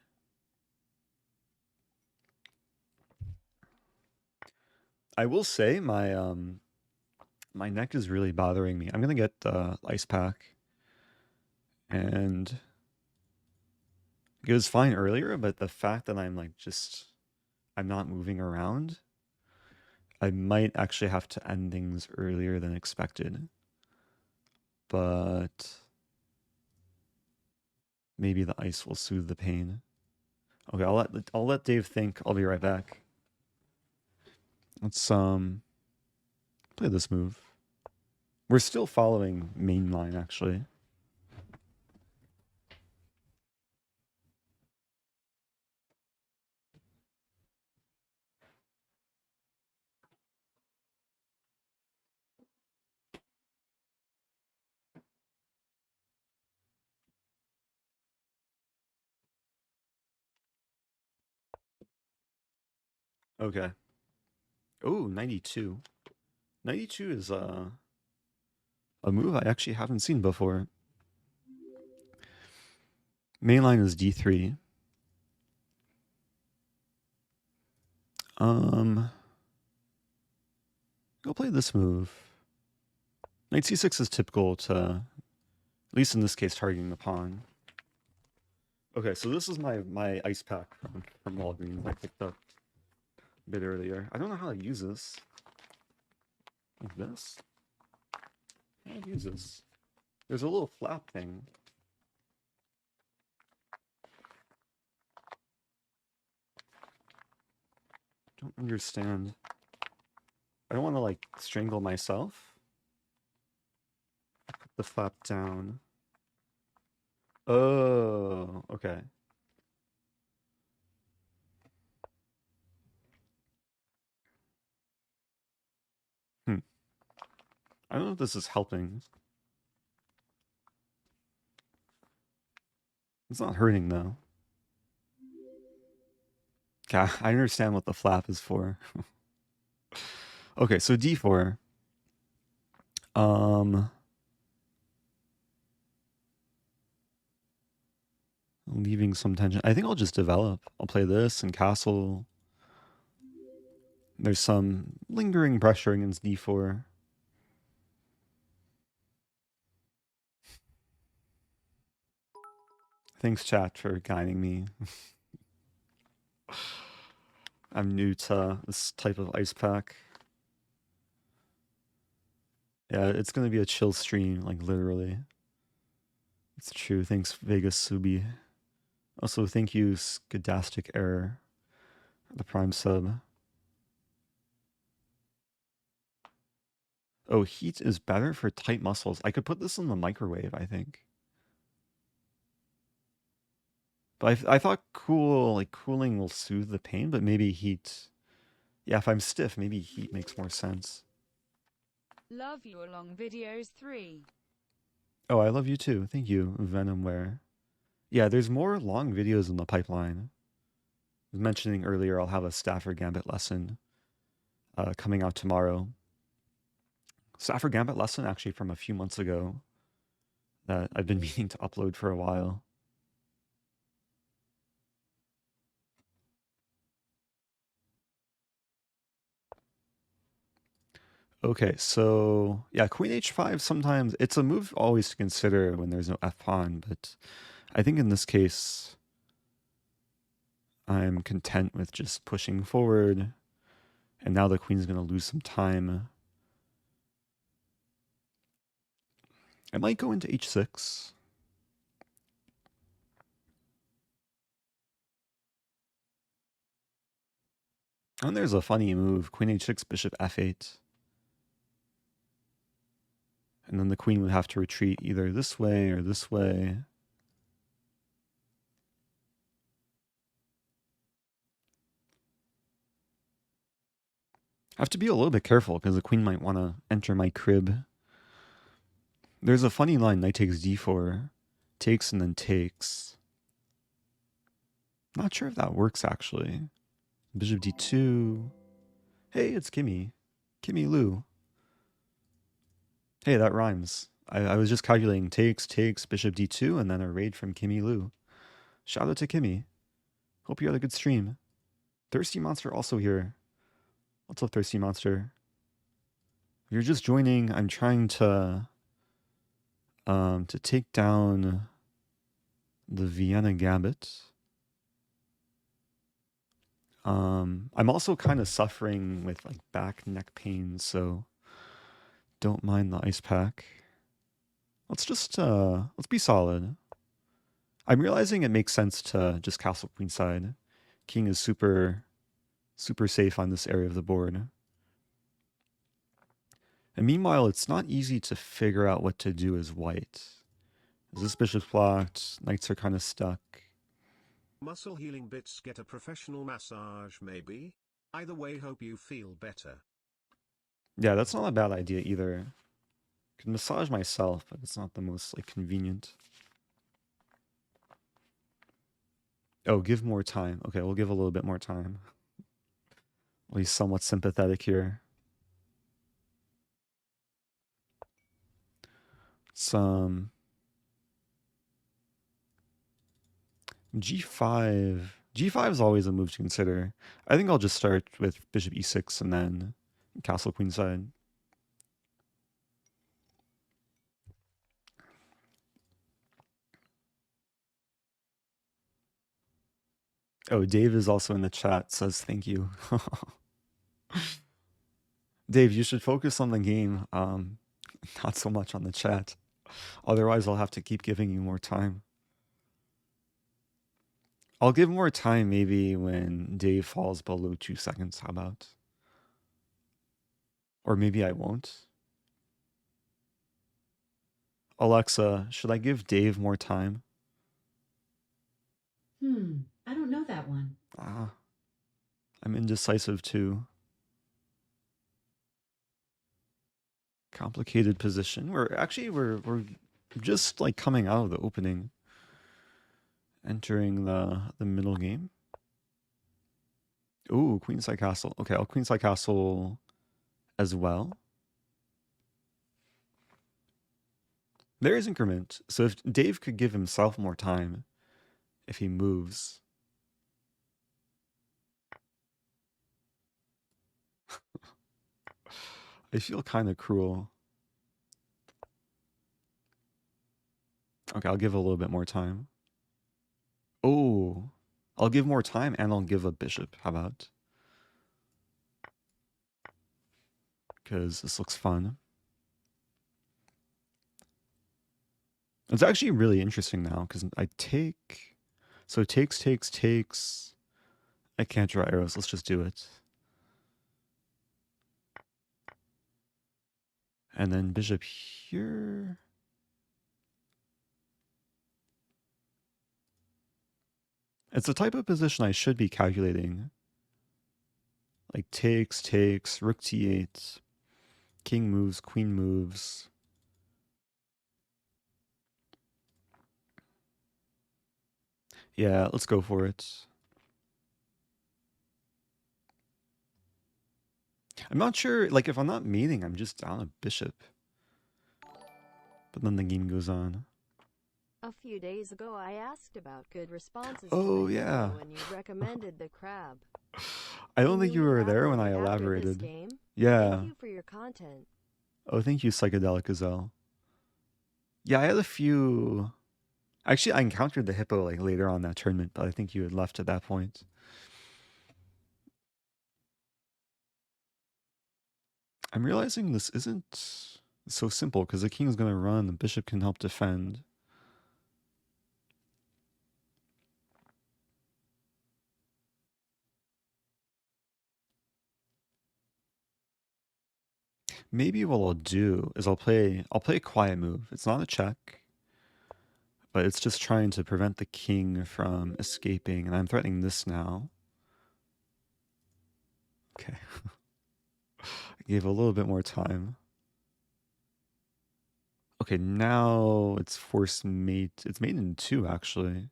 I will say my my neck is really bothering me. I'm gonna get the ice pack, and it was fine earlier, but the fact that I'm like I'm not moving around, I might actually have to end things earlier than expected. But maybe the ice will soothe the pain. Okay, I'll let Dave think. I'll be right back. Let's play this move. We're still following main line actually. Okay. Oh, 92. 92 is a move I actually haven't seen before. Mainline is D3. I'll play this move. Knight C6 is typical to, at least in this case, targeting the pawn. Okay, so this is my ice pack from Walgreens I picked up a bit earlier. I don't know how to use this. Like this? How do I use this? There's a little flap thing. Don't understand. I don't want to like strangle myself. Put the flap down. Oh, okay. I don't know if this is helping. It's not hurting though. Yeah, I understand what the flap is for. Okay, so D4. Leaving some tension. I think I'll just develop. I'll play this and castle. There's some lingering pressure against D4. Thanks, chat, for guiding me. I'm new to this type of ice pack. Yeah, it's gonna be a chill stream, like literally. It's true. Thanks, Vegas Subi. Also, thank you, Skadastic Error, The Prime sub. Oh, heat is better for tight muscles. I could put this in the microwave, I think. But I thought cooling will soothe the pain, but maybe heat. Yeah, if I'm stiff, maybe heat makes more sense. Love your long videos 3. Oh, I love you too. Thank you, Venomware. Yeah, there's more long videos in the pipeline. I was mentioning earlier, I'll have a Stafford Gambit lesson coming out tomorrow. Stafford Gambit lesson actually from a few months ago that I've been meaning to upload for a while. Okay, so yeah, Queen H5 sometimes, it's a move always to consider when there's no F-pawn, but I think in this case, I'm content with just pushing forward, and now the queen's going to lose some time. I might go into H6. And there's a funny move, Queen H6, Bishop F8. And then the queen would have to retreat either this way or this way. I have to be a little bit careful because the queen might want to enter my crib. There's a funny line, knight takes d4, takes and then takes. Not sure if that works actually. Bishop d2. Hey, it's Kimmy. Kimmy Lou. Hey, that rhymes. I was just calculating takes, bishop d2, and then a raid from Kimmy Lou. Shout out to Kimmy. Hope you had a good stream. Thirsty Monster also here. What's up, Thirsty Monster? If you're just joining, I'm trying to take down the Vienna Gambit. I'm also kind of suffering with like back neck pain, so don't mind the ice pack. Let's just let's be solid. I'm realizing it makes sense to just castle queenside. King is super safe on this area of the board. And meanwhile, it's not easy to figure out what to do as white. This bishop's blocked, knights are kind of stuck. Muscle healing bits get a professional massage maybe? Either way, hope you feel better. Yeah, that's not a bad idea either. I can massage myself, but it's not the most like convenient. Oh, give more time. Okay, we'll give a little bit more time. At least somewhat sympathetic here. Some G5. G5 is always a move to consider. I think I'll just start with bishop e6 and then castle queenside. Oh, Dave is also in the chat, says thank you. Dave, you should focus on the game, not so much on the chat. Otherwise, I'll have to keep giving you more time. I'll give more time maybe when Dave falls below 2 seconds, how about? Or maybe I won't. Alexa, should I give Dave more time? I don't know that one. Ah, I'm indecisive too. Complicated position. We're just like coming out of the opening, entering the middle game. Ooh, queenside castle. Okay, I'll queenside castle as well. There is increment. So if Dave could give himself more time, if he moves. I feel kind of cruel. Okay, I'll give a little bit more time. Oh, I'll give more time and I'll give a bishop. How about? Because this looks fun. It's actually really interesting now because I take... So takes, I can't draw arrows. Let's just do it. And then bishop here. It's the type of position I should be calculating. Like takes, rook t8, king moves, queen moves. Yeah, let's go for it. I'm not sure, like if I'm not mating, I'm just down a bishop. But then the game goes on. A few days ago, I asked about good responses Oh, to my yeah. video when you recommended the crab. I don't Can think you were there when I elaborate after this elaborated. game? Yeah. Thank you for your content. Oh, thank you, Psychedelic Gazelle. Yeah, I had a few... Actually, I encountered the hippo like later on that tournament, but I think you had left at that point. I'm realizing this isn't so simple because the king's going to run, the bishop can help defend. Maybe what I'll do is I'll play a quiet move. It's not a check, but it's just trying to prevent the king from escaping, and I'm threatening this now. Okay. I gave a little bit more time. Okay, now it's forced mate. It's mate in 2, actually.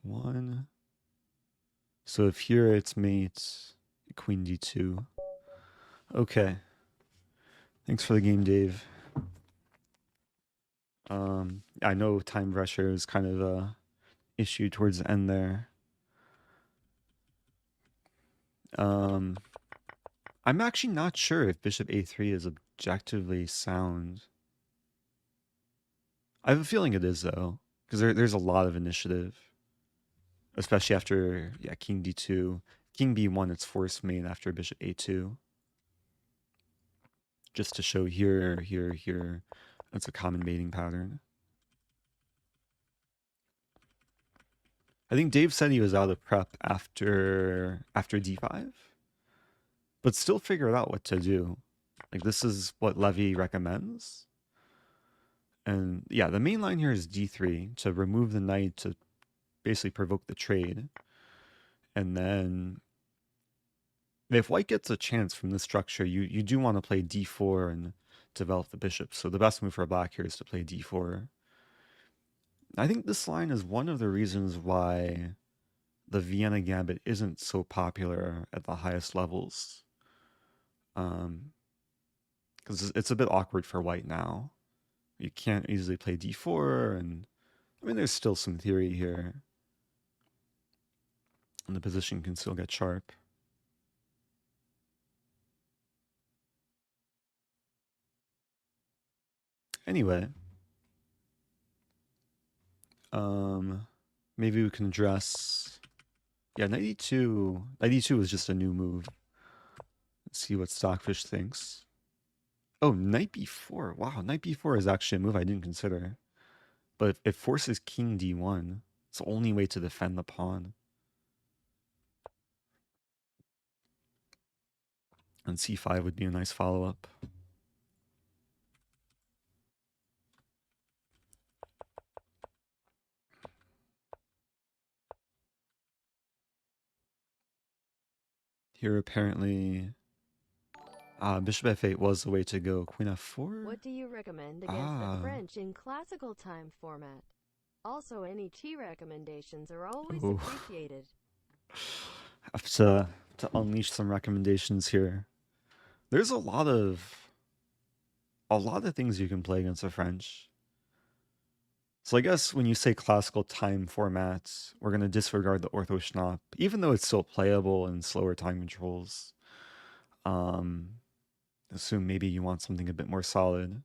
1. So if here it's mate, queen d2. Okay. Thanks for the game, Dave. I know time pressure is kind of a issue towards the end there. I'm actually not sure if bishop a3 is objectively sound. I have a feeling it is, though, because there's a lot of initiative, especially after king d2, king b1. It's forced mate after bishop a2. Just to show here. That's a common mating pattern. I think Dave said he was out of prep after d5, but still figured out what to do. Like, this is what Levy recommends. And yeah, the main line here is d3 to remove the knight to basically provoke the trade. And then if white gets a chance from this structure, you do want to play d4 and develop the bishop. So the best move for black here is to play d4. I think this line is one of the reasons why the Vienna Gambit isn't so popular at the highest levels. Because it's a bit awkward for white now. You can't easily play d4, and I mean, there's still some theory here. And the position can still get sharp. Anyway, maybe we can address, yeah, 92 is just a new move. Let's see what Stockfish thinks. Oh, knight b4. Wow, knight b4 is actually a move I didn't consider. But it forces king d1. It's the only way to defend the pawn. And c5 would be a nice follow-up. Here, apparently, bishop f8 was the way to go. Queen f4? What do you recommend against the French in classical time format? Also, any tea recommendations are always appreciated. I have to unleash some recommendations here. There's a lot of things you can play against the French. So I guess when you say classical time formats, we're going to disregard the Ortho Schnapp, even though it's still playable in slower time controls. Assume maybe you want something a bit more solid.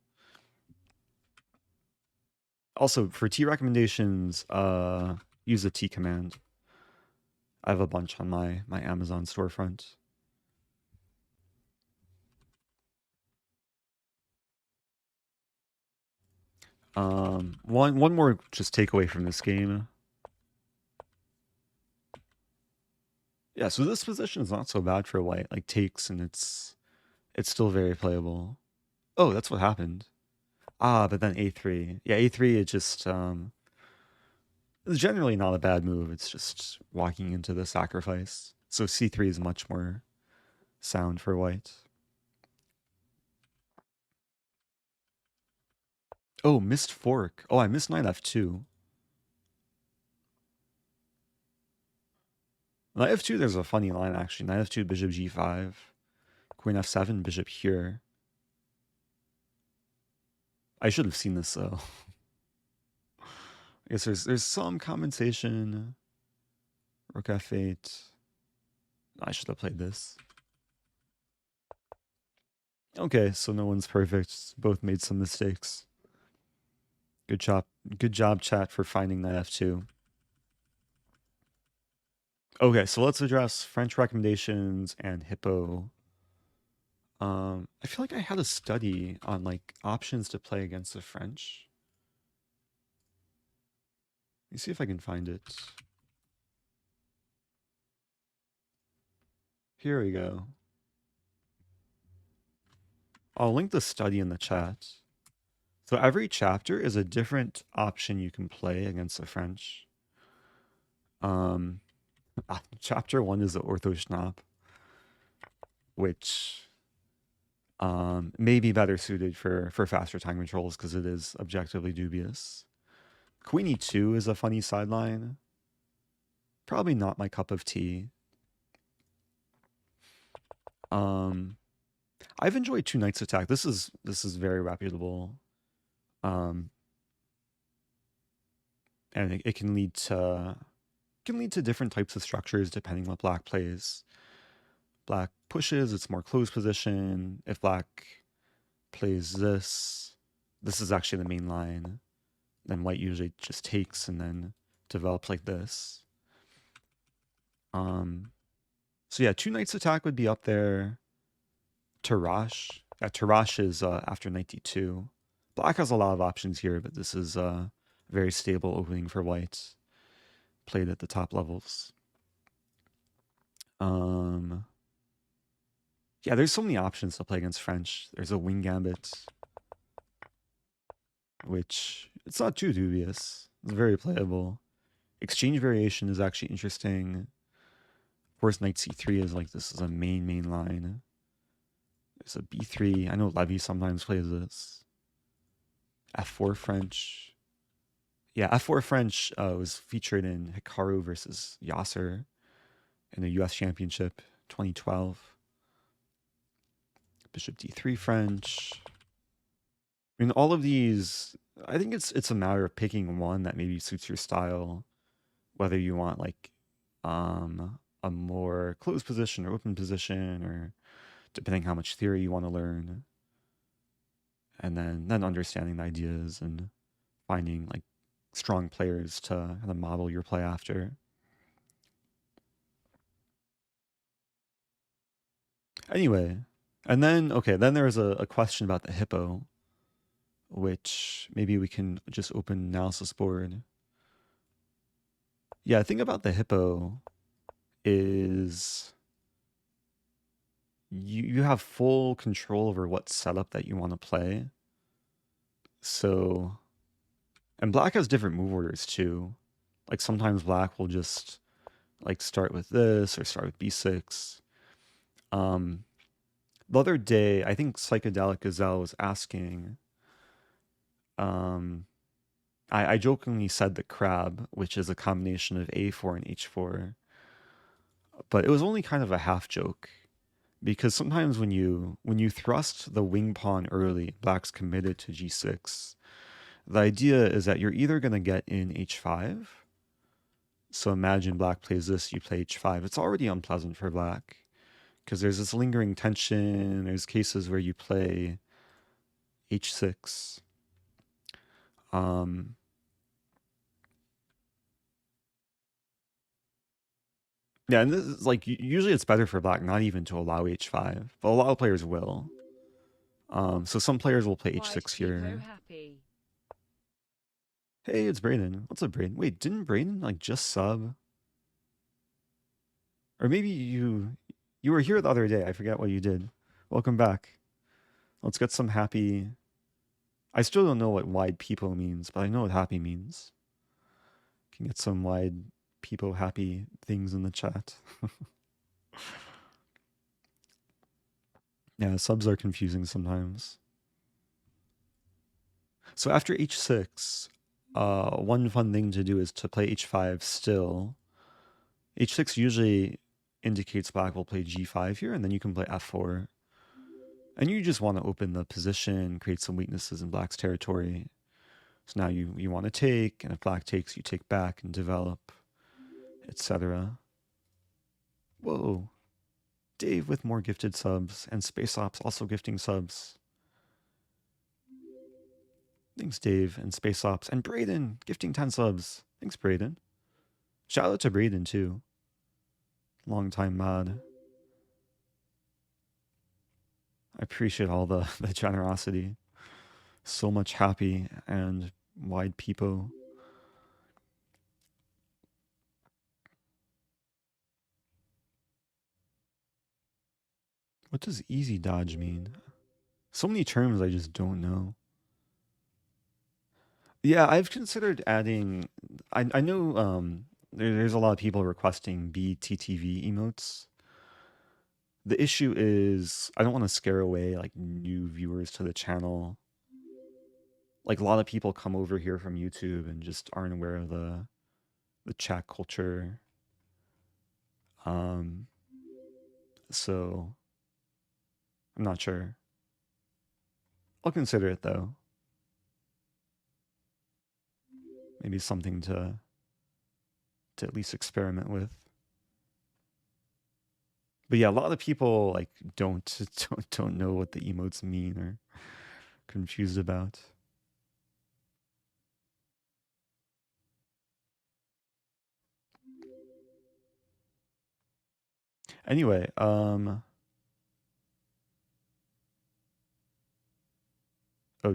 Also, for T recommendations, use the T command. I have a bunch on my Amazon storefront. One more just takeaway from this game. Yeah, so this position is not so bad for white. Like takes, and it's still very playable. Oh, that's what happened. Ah, but then a3. Yeah, a3 it just it's generally not a bad move. It's just walking into the sacrifice. So c3 is much more sound for white. Oh, missed fork. Oh, I missed knight f2. Knight f2, there's a funny line actually. Knight f2, bishop g5. Queen f7, bishop here. I should have seen this though. I guess there's some compensation. Rook f8. I should have played this. Okay, so no one's perfect. Both made some mistakes. Good job, chat, for finding that f2. Okay, so let's address French recommendations and Hippo. I feel like I had a study on like options to play against the French. Let me see if I can find it. Here we go. I'll link the study in the chat. So every chapter is a different option you can play against the French. Chapter 1 is the Ortho Schnapp, which may be better suited for faster time controls because it is objectively dubious. Queen e2 is a funny sideline. Probably not my cup of tea. I've enjoyed two knights attack. This is very reputable. And it can lead to different types of structures depending what black plays. Black pushes, it's more closed position. If black plays this is actually the main line. Then white usually just takes and then develops like this. So yeah, two knights attack would be up there. Tarash. Yeah, Tarash is after knight d2. Black has a lot of options here, but this is a very stable opening for white. Played at the top levels. Yeah, there's so many options to play against French. There's a wing gambit, which it's not too dubious. It's very playable. Exchange variation is actually interesting. Of course, knight c3 is like, this is a main line. There's a b3. I know Levy sometimes plays this. f4 French. Yeah, f4 French was featured in Hikaru versus Yasser in the US Championship 2012. Bishop d3 French. I mean, all of these, I think it's a matter of picking one that maybe suits your style, whether you want like a more closed position or open position, or depending how much theory you want to learn, and then understanding the ideas and finding like strong players to kind of model your play after. Anyway, and then there was a question about the Hippo, which maybe we can just open analysis board. Yeah, the thing about the Hippo is you have full control over what setup that you want to play. So, and black has different move orders too. Like sometimes black will just like start with this or start with b6. The other day, I think Psychedelic Gazelle was asking, I jokingly said the crab, which is a combination of a4 and h4, but it was only kind of a half joke, because sometimes when you thrust the wing pawn early, black's committed to g6. The idea is that you're either going to get in h5. So imagine black plays this, you play h5. It's already unpleasant for black because there's this lingering tension. There's cases where you play h6. Yeah, and this is like, usually it's better for black not even to allow h5, but a lot of players will. So some players will play h6 here. Hey, it's Brayden. What's up, Brayden? Wait, didn't Brayden like just sub? Or maybe you were here the other day. I forget what you did. Welcome back. Let's get some happy... I still don't know what wide people means, but I know what happy means. Can get some wide people happy things in the chat. Yeah, subs are confusing sometimes. So after h6, one fun thing to do is to play h5 still. h6 usually indicates black will play g5 here, and then you can play f4. And you just want to open the position, create some weaknesses in black's territory. So now you want to take, and if black takes, you take back and develop, etc. Whoa. Dave with more gifted subs, and Space Ops also gifting subs. Thanks, Dave, and Space Ops, and Brayden gifting 10 subs. Thanks, Brayden. Shout out to Brayden, too. Long time mod. I appreciate all the generosity. So much happy and wide people. What does easy dodge mean? So many terms I just don't know. Yeah, I've considered adding... I know there's a lot of people requesting BTTV emotes. The issue is I don't want to scare away like new viewers to the channel. Like a lot of people come over here from YouTube and just aren't aware of the chat culture. So I'm not sure. I'll consider it though. Maybe something to at least experiment with. But yeah, a lot of people like don't know what the emotes mean or confused about. Anyway, oh,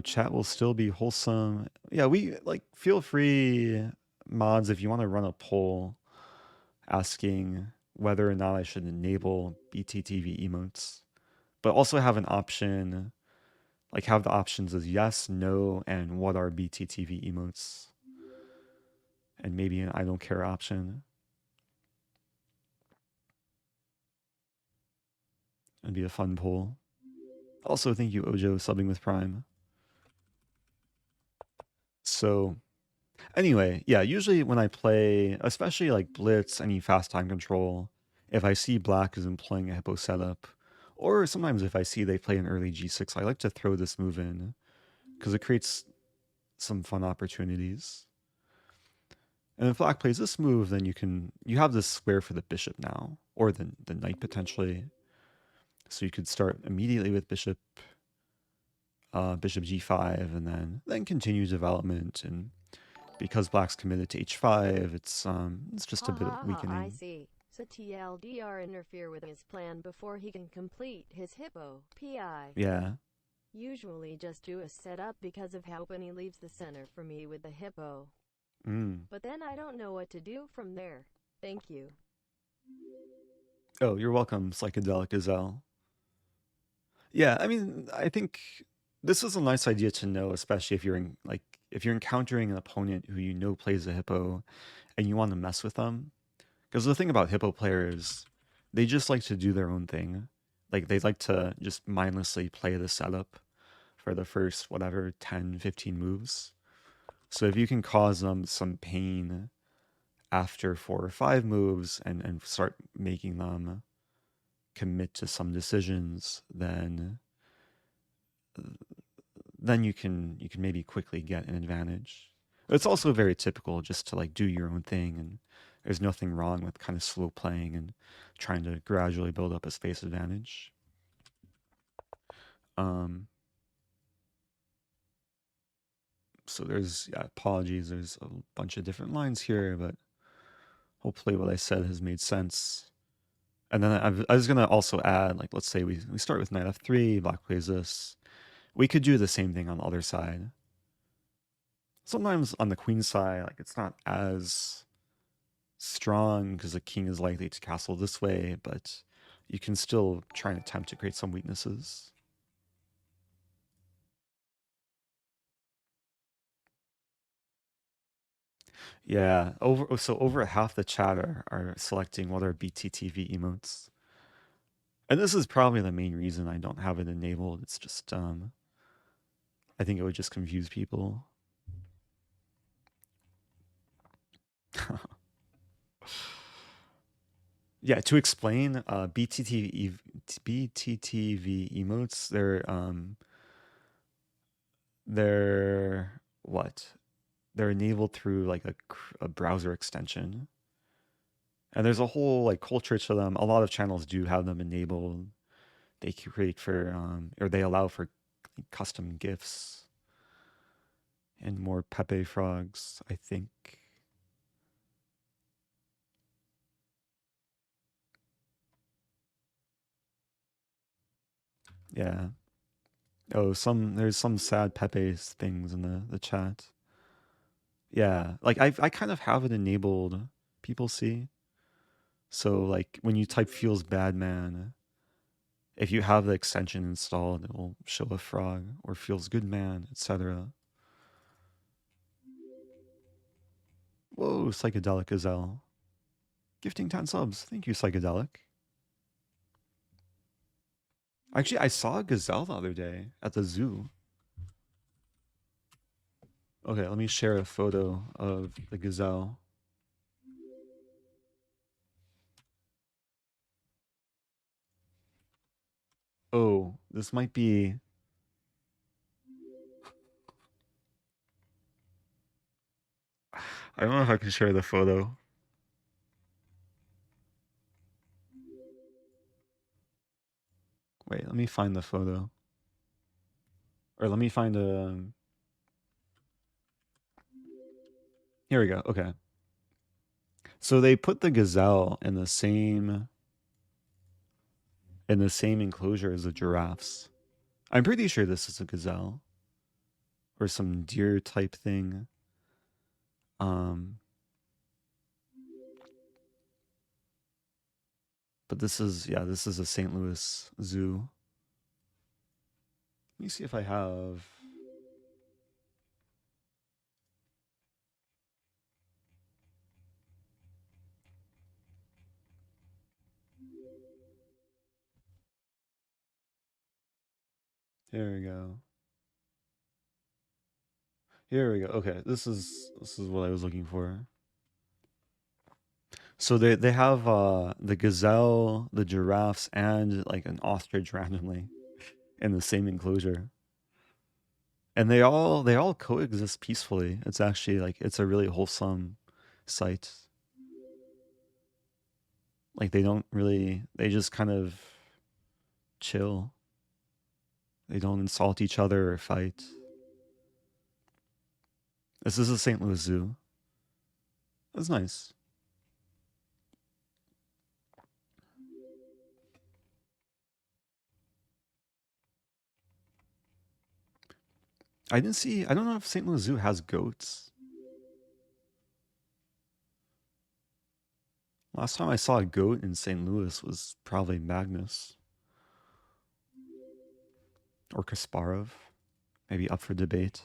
chat will still be wholesome. Yeah, we like feel free, mods, if you want to run a poll asking whether or not I should enable BTTV emotes, but also have an option, like have the options as yes, no, and what are BTTV emotes, and maybe an I don't care option. It'd be a fun poll. Also, thank you, Ojo, subbing with Prime. So anyway, yeah, usually when I play, especially like Blitz, any fast time control, if I see black is employing a hippo setup, or sometimes if I see they play an early g6, I like to throw this move in because it creates some fun opportunities. And if black plays this move, then you have this square for the bishop now, or the knight potentially. So you could start immediately with bishop g5 and then continue development. And because black's committed to h5, it's just a bit weakening. I see. So TLDR interfere with his plan before he can complete his hippo PI. Yeah. Usually just do a setup because of how when he leaves the center for me with the hippo. But then I don't know what to do from there. Thank you. Oh, you're welcome, Psychedelic Gazelle. Yeah, I mean, I think this is a nice idea to know, especially if you're encountering an opponent who you know plays a hippo and you want to mess with them. Because the thing about hippo players, they just like to do their own thing. Like they like to just mindlessly play the setup for the first, whatever, 10, 15 moves. So if you can cause them some pain after 4 or 5 moves and start making them commit to some decisions, then you can maybe quickly get an advantage. It's also very typical just to like do your own thing, and there's nothing wrong with kind of slow playing and trying to gradually build up a space advantage. So there's, yeah, apologies, there's a bunch of different lines here, but hopefully what I said has made sense. And then I was going to also add, like, let's say we start with knight f3, black plays this. We could do the same thing on the other side. Sometimes on the queen side, like, it's not as strong because the king is likely to castle this way, but you can still try and attempt to create some weaknesses. Yeah, over half the chat are selecting what are BTTV emotes. And this is probably the main reason I don't have it enabled. It's just, I think it would just confuse people. Yeah, to explain, BTTV emotes, they're what? They're enabled through like a browser extension. And there's a whole like culture to them. A lot of channels do have them enabled. They create for, or they allow for custom GIFs and more Pepe frogs, I think. Yeah. Oh, there's some sad Pepe things in the chat. Yeah, like I kind of have it enabled. People see. So like when you type feels bad man, if you have the extension installed, it will show a frog or feels good man, etc. Whoa, psychedelic Gazelle. Gifting 10 subs. Thank you, psychedelic. Actually, I saw a gazelle the other day at the zoo. Okay, let me share a photo of the gazelle. Oh, this might be... I don't know if I can share the photo. Wait, let me find the photo. Or let me find a... Here we go, okay. So they put the gazelle in the same enclosure as the giraffes. I'm pretty sure this is a gazelle. Or some deer type thing. But this is a St. Louis zoo. Let me see if I have... Here we go. Here we go. Okay, this is what I was looking for. So they have the gazelle, the giraffes, and like an ostrich randomly in the same enclosure. And they all coexist peacefully. It's actually like it's a really wholesome sight. Like they just kind of chill. They don't insult each other or fight. This is a St. Louis Zoo. That's nice. I don't know if St. Louis Zoo has goats. Last time I saw a goat in St. Louis was probably Magnus. Or Kasparov. Maybe up for debate.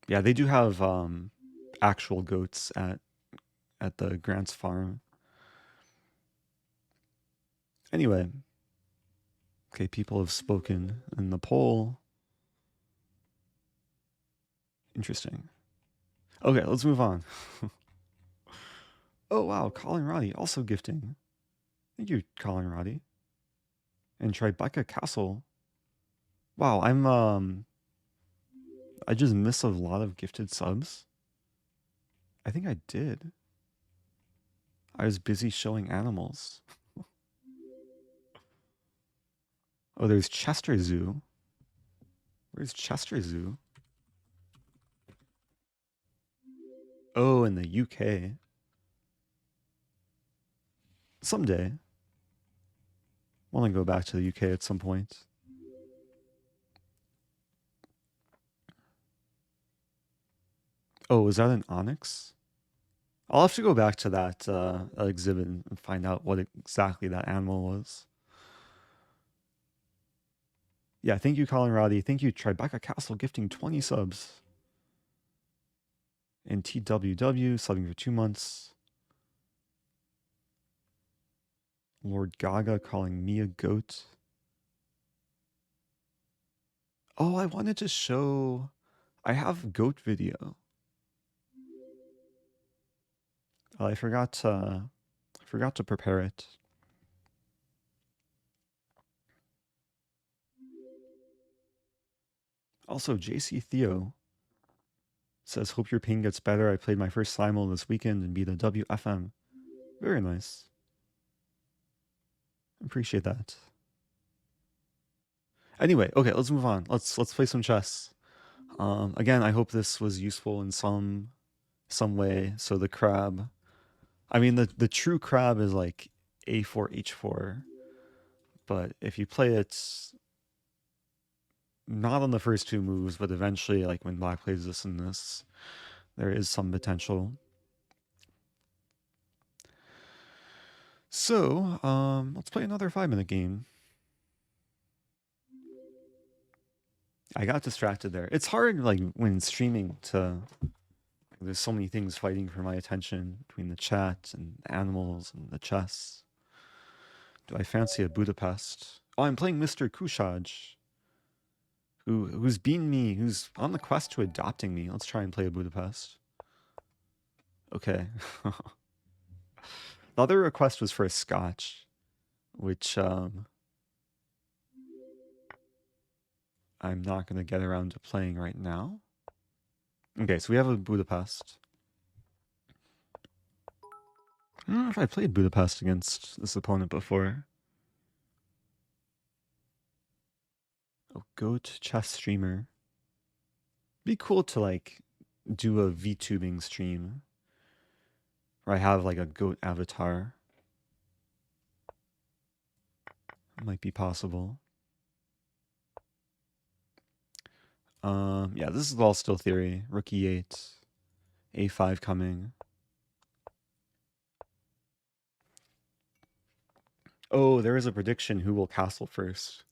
Yeah, they do have actual goats at the Grant's farm. Anyway. Okay, people have spoken in the poll. Interesting. Okay, let's move on. Oh, wow, Colin Roddy also gifting. Thank you, Colin Roddy. And Tribeca Castle. Wow, I just missed a lot of gifted subs. I think I did. I was busy showing animals. Oh, there's Chester Zoo. Where's Chester Zoo? Oh, in the UK. Someday. Want to go back to the UK at some point. Oh, is that an onyx? I'll have to go back to that exhibit and find out what exactly that animal was. Yeah, thank you, Colin Roddy. Thank you, Tribeca Castle, gifting 20 subs. And TWW, subbing for 2 months. Lord Gaga calling me a goat. Oh, I wanted to show... I have goat video. Oh, I forgot to prepare it. Also, JC Theo says, hope your ping gets better. I played my first Simul this weekend and beat a WFM. Very nice. Appreciate that. Anyway, okay, let's move on. Let's play some chess. Again, I hope this was useful in some way. So the crab, I mean, the true crab is like A4, H4. But if you play it not on the first 2 moves, but eventually, like when black plays this and this, there is some potential. So, let's play another 5-minute game. I got distracted there. It's hard, like, when streaming to... There's so many things fighting for my attention between the chat and the animals and the chess. Do I fancy a Budapest? Oh, I'm playing Mr. Kushaj, who's beaten me, who's on the quest to adopting me. Let's try and play a Budapest. Okay. The other request was for a Scotch, which I'm not going to get around to playing right now. Okay, so we have a Budapest. I don't know if I played Budapest against this opponent before. Oh, goat chess streamer. Be cool to like do a VTubing stream where I have like a goat avatar. Might be possible. Yeah, this is all still theory. Rook E8, A5 coming. Oh, there is a prediction who will castle first.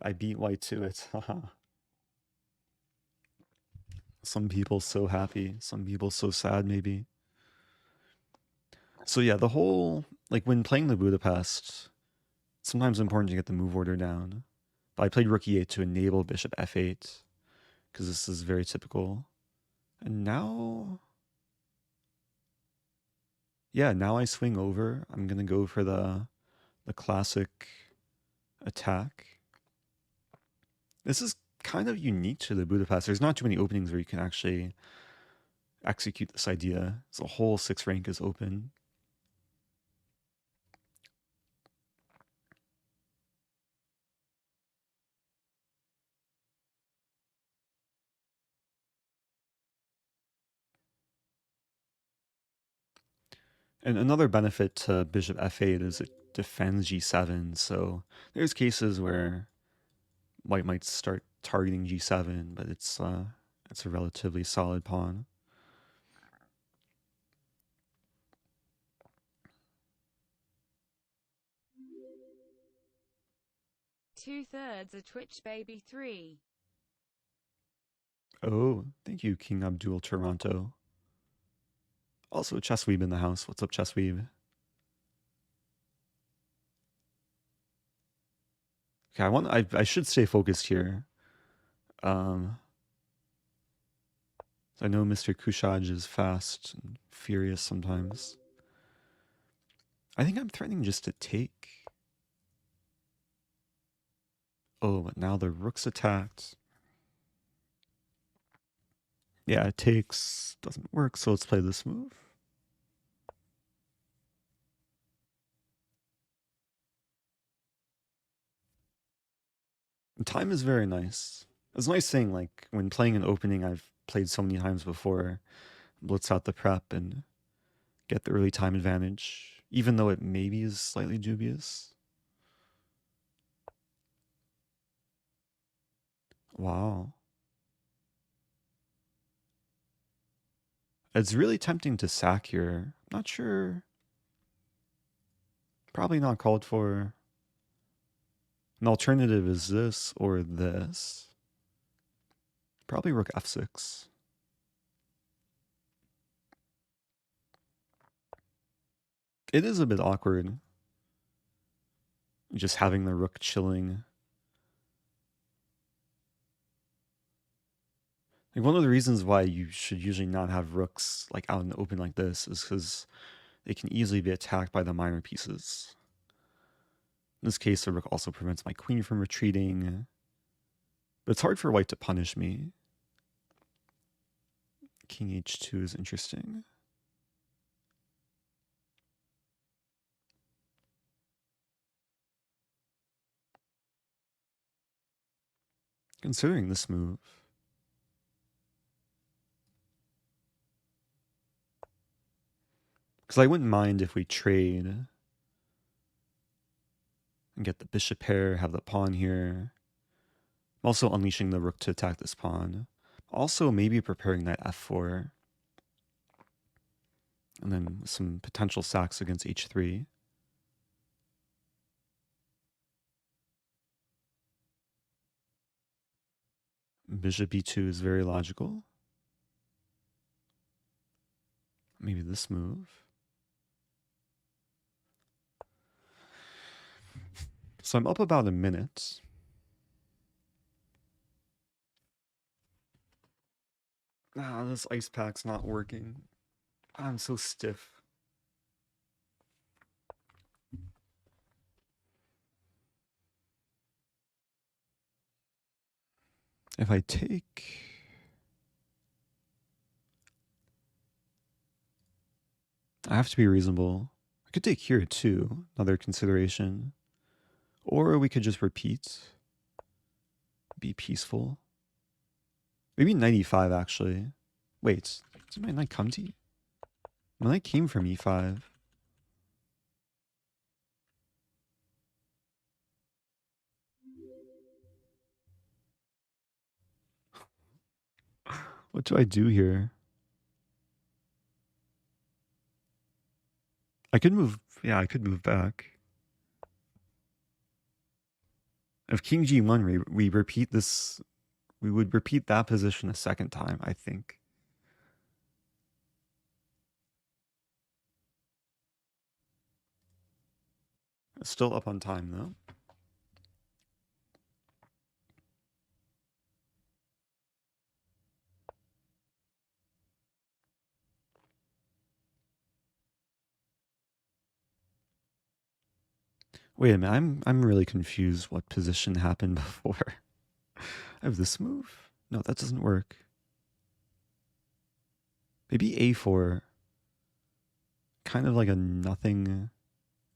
I beat white to it. Some people so happy, some people so sad maybe. So yeah, the whole, like when playing the Budapest, sometimes it's important to get the move order down. But I played rook e8 to enable bishop f8, because this is very typical. And now... Yeah, now I swing over. I'm going to go for the classic attack. This is kind of unique to the Budapest. There's not too many openings where you can actually execute this idea. So the whole 6th rank is open. And another benefit to bishop f8 is it defends g7. So there's cases where white might start targeting g7, but it's a relatively solid pawn. Two-thirds a Twitch baby 3. Oh, thank you, King Abdul Toronto. Also, Chessweeb in the house. What's up, Chessweeb? Okay, I should stay focused here. So I know Mr. Kushaj is fast and furious sometimes. I think I'm threatening just to take. Oh, but now the rook's attacked. Yeah, it takes. Doesn't work, so let's play this move. Time is very nice. It's nice saying, like, when playing an opening I've played so many times before, blitz out the prep and get the early time advantage, even though it maybe is slightly dubious. Wow. It's really tempting to sack here. Not sure. Probably not called for. An alternative is this or this. Probably rook f6. It is a bit awkward. Just having the rook chilling. Like one of the reasons why you should usually not have rooks like out in the open like this is because they can easily be attacked by the minor pieces. In this case, the rook also prevents my queen from retreating. But it's hard for white to punish me. King h2 is interesting. Considering this move. Because I wouldn't mind if we trade and get the bishop pair, have the pawn here. I'm also unleashing the rook to attack this pawn. Also maybe preparing knight f4. And then some potential sacks against h3. Bishop b2 is very logical. Maybe this move. So I'm up about a minute. This ice pack's not working. I'm so stiff. If I take... I have to be reasonable. I could take here too, another consideration. Or we could just repeat. Be peaceful. Maybe 95 actually. Wait, did my knight come to E? My knight came from e5. What do I do here? I could move, yeah, I could move back. If king g1, we repeat this, we would repeat that position a second time, I think. Still up on time though. Wait a minute, I'm really confused what position happened before. I have this move? No, that doesn't work. Maybe a4. Kind of like a nothing.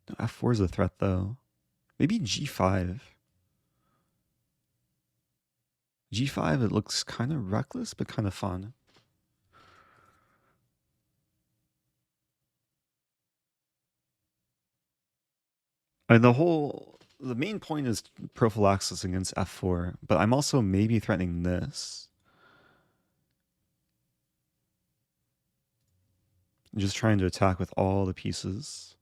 No, f4 is a threat though. Maybe g5. g5, it looks kind of reckless, but kind of fun. And the main point is prophylaxis against f4, but I'm also maybe threatening this. I'm just trying to attack with all the pieces.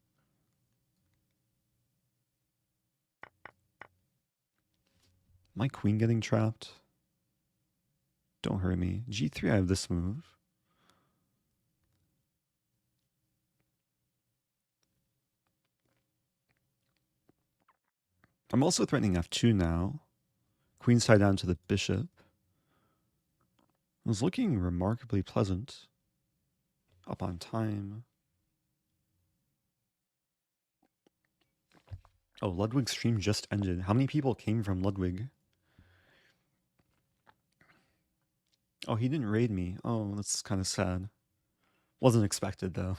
My queen getting trapped? Don't hurt me. g3, I have this move. I'm also threatening f2 now. Queen's tied down to the bishop. It was looking remarkably pleasant. Up on time. Oh, Ludwig's stream just ended. How many people came from Ludwig? Oh, he didn't raid me. Oh, that's kind of sad. Wasn't expected, though.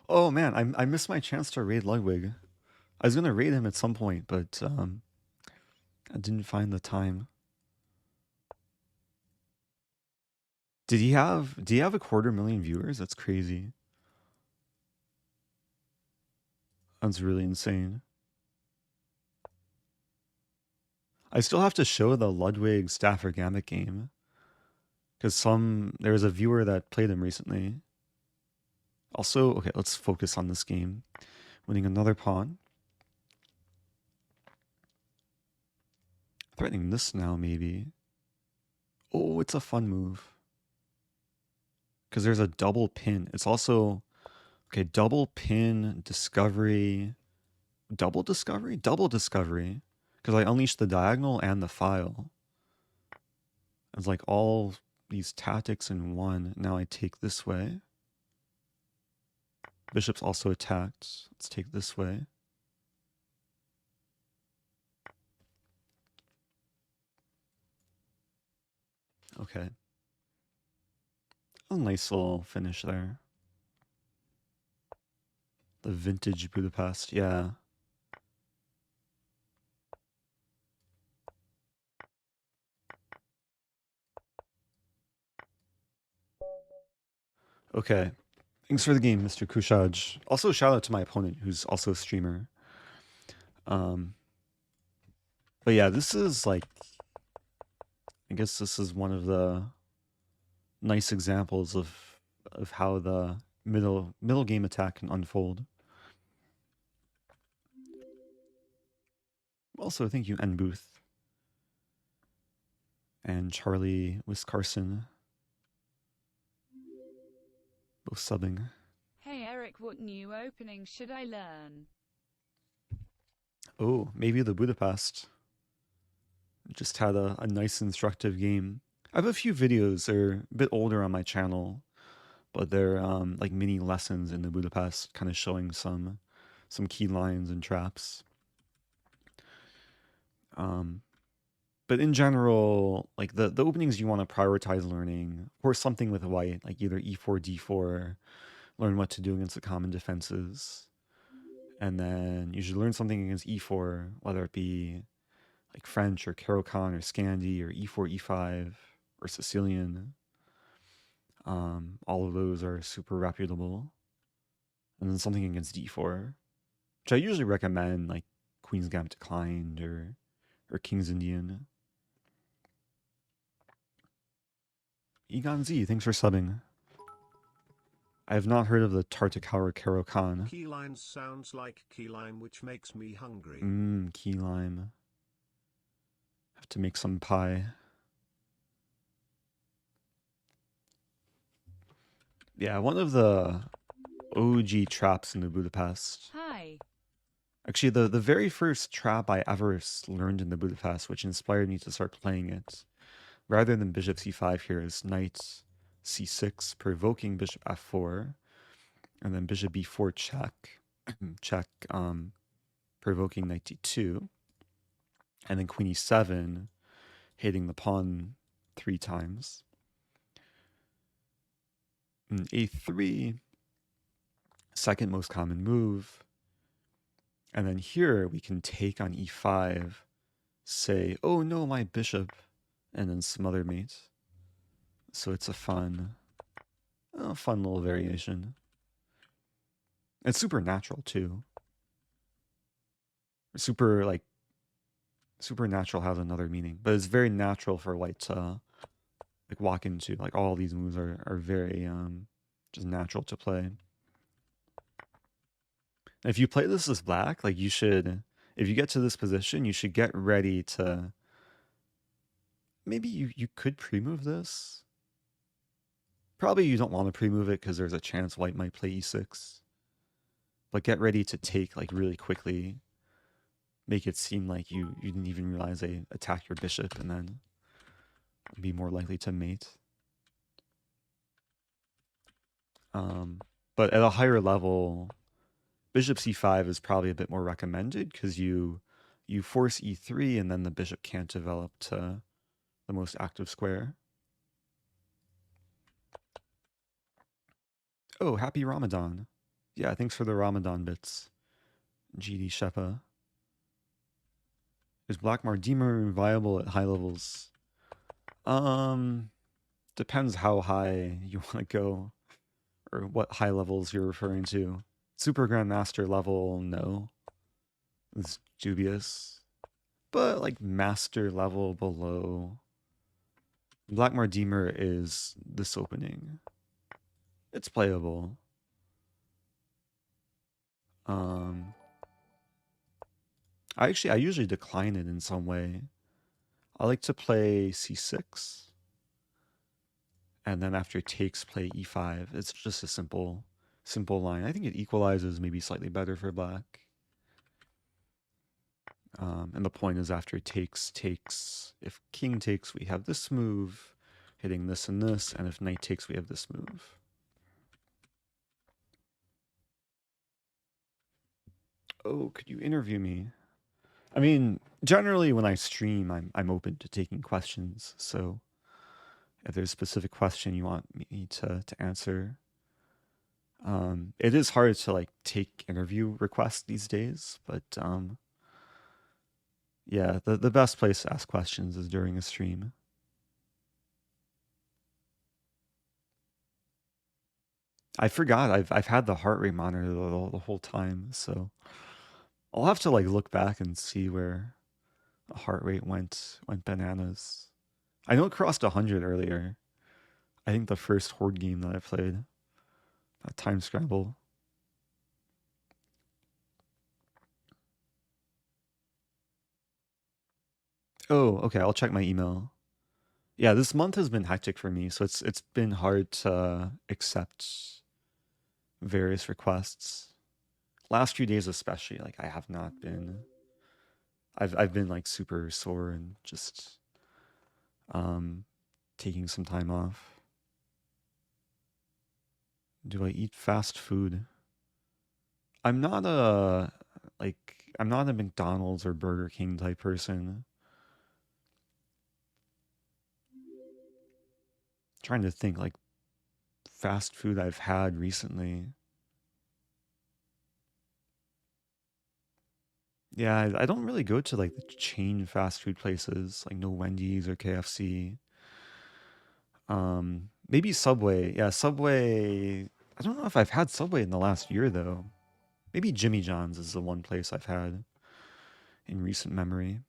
Oh, man, I missed my chance to raid Ludwig. I was going to raid him at some point, but I didn't find the time. Did he have a 250,000 viewers? That's crazy. That's really insane. I still have to show the Ludwig Stafford Gambit game. Because there was a viewer that played him recently. Also, okay, let's focus on this game. Winning another pawn. Threatening this now, maybe. Oh, it's a fun move. Because there's a double pin. It's also, okay, double pin, discovery, double discovery? Double discovery. Because I unleashed the diagonal and the file. It's like all these tactics in one. Now I take this way. Bishop's also attacked. Let's take this way. Okay. A nice little finish there. The vintage Budapest, yeah. Okay. Thanks for the game, Mr. Kushaj. Also, shout out to my opponent, who's also a streamer. But yeah, this is like, I guess this is one of the nice examples of how the middle game attack can unfold. Also, thank you, N Booth and Charlie Wiscarson, both subbing. Hey Eric, what new opening should I learn? Oh, maybe the Budapest. Just had a nice instructive game. I have a few videos. They're a bit older on my channel, but they're like mini lessons in the Budapest, kind of showing some key lines and traps. But in general, like the openings you want to prioritize learning, of course, something with white, like either e4, d4, learn what to do against the common defenses. And then you should learn something against e4, whether it be like French or Caro-Kann or Scandi or e4, e5 or Sicilian. All of those are super reputable. And then something against d4, which I usually recommend, like Queen's Gambit Declined or King's Indian. Egon Z, thanks for subbing. I have not heard of the Tartakower Caro-Kann. Key lime sounds like key lime, which makes me hungry. Key lime. Have to make some pie. Yeah, one of the OG traps in the Budapest. Hi. Actually, the very first trap I ever learned in the Budapest, which inspired me to start playing it, rather than bishop c5 here, is knight c6, provoking bishop f4, and then bishop b4 check, check, provoking knight d2, and then queen e7, hitting the pawn 3 times. And a3, second most common move. And then here we can take on e5, say, oh no, my bishop, and then smother mate. So it's a fun little variation. It's super natural too. Supernatural has another meaning, but it's very natural for white to like walk into. Like all these moves are very just natural to play. If you play this as black, like you should, if you get to this position, you should get ready to, maybe you could pre-move this. Probably you don't want to pre-move it because there's a chance white might play e6. But get ready to take like really quickly. Make it seem like you didn't even realize they attacked your bishop and then be more likely to mate. But at a higher level, bishop c5 is probably a bit more recommended because you force e3 and then the bishop can't develop to the most active square. Oh, happy Ramadan. Yeah, thanks for the Ramadan bits. GD Shepa. Is Black Mardimer viable at high levels? Depends how high you want to go or what high levels you're referring to. Super Grandmaster level, no. It's dubious. But like master level below Black Mardimer is this opening. It's playable. I usually decline it in some way. I like to play c6, and then after takes, play e5. It's just a simple line. I think it equalizes maybe slightly better for black. And the point is after takes, if king takes, we have this move, hitting this and this, and if knight takes, we have this move. Oh, could you interview me? I mean, generally when I stream, I'm open to taking questions, so if there's a specific question you want me to answer. It is hard to like take interview requests these days, but yeah, the best place to ask questions is during a stream. I forgot I've had the heart rate monitor the whole time, so I'll have to like look back and see where the heart rate went bananas. I know it crossed 100 earlier. I think the first Horde game that I played, Time Scramble. Oh, okay, I'll check my email. Yeah, this month has been hectic for me, so it's been hard to accept various requests. Last few days especially, like I have not been. I've been like super sore and just taking some time off. Do I eat fast food? I'm not a McDonald's or Burger King type person. Trying to think like fast food I've had recently. Yeah, I don't really go to like the chain fast food places, like no Wendy's or KFC. Maybe Subway. Yeah, Subway. I don't know if I've had Subway in the last year though. Maybe Jimmy John's is the one place I've had in recent memory.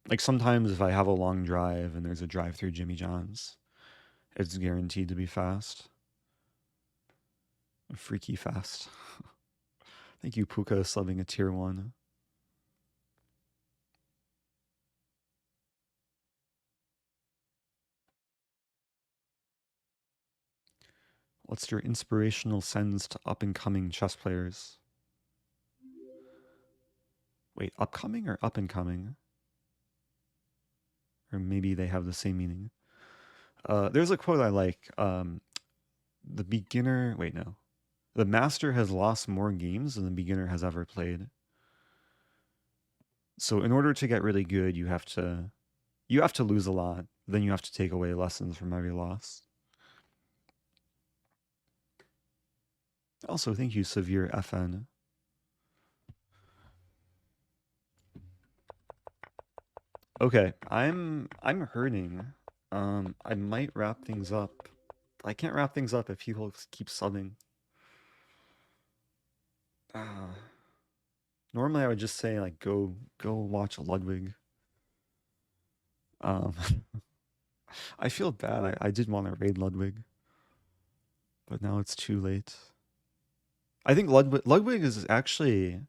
Like sometimes if I have a long drive and there's a drive-through Jimmy John's, it's guaranteed to be fast. Freaky fast. Thank you, Puka, subbing a tier 1. What's your inspirational sends to up-and-coming chess players? Wait, upcoming or up-and-coming? Or maybe they have the same meaning. There's a quote I like. The beginner... Wait, no. The master has lost more games than the beginner has ever played. So in order to get really good, you have to lose a lot. Then you have to take away lessons from every loss. Also, thank you, Severe FN. Okay, I'm hurting. I might wrap things up. I can't wrap things up if people keep subbing. Normally I would just say like go watch Ludwig. I feel bad. I did want to raid Ludwig, but now it's too late. I think Ludwig is actually,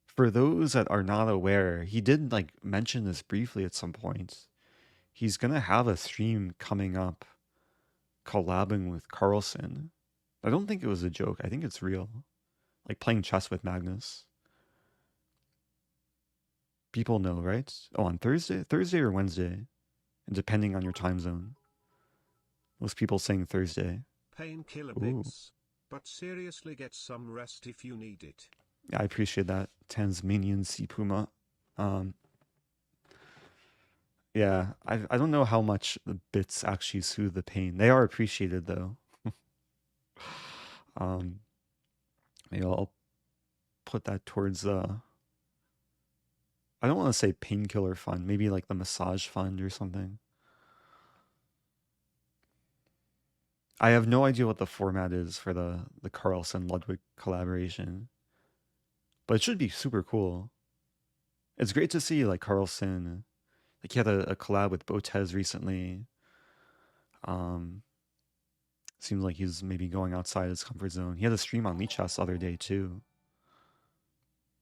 for those that are not aware, he did like mention this briefly at some point. He's gonna have a stream coming up collabing with Carlsen. I don't think it was a joke. I think it's real. Like playing chess with Magnus. People know, right? Oh, on Thursday or Wednesday, and depending on your time zone. Most people saying Thursday. Painkiller bits, but seriously get some rest if you need it. Yeah, I appreciate that, Tasmanian Sea Puma. Yeah, I don't know how much the bits actually soothe the pain. They are appreciated though. Maybe I'll put that towards I don't want to say painkiller fund, maybe like the massage fund or something. I have no idea what the format is for the Carlsen Ludwig collaboration, but it should be super cool. It's great to see like Carlsen Like he had a collab with Botez recently. Seems like he's maybe going outside his comfort zone. He had a stream on Leechhouse the other day too.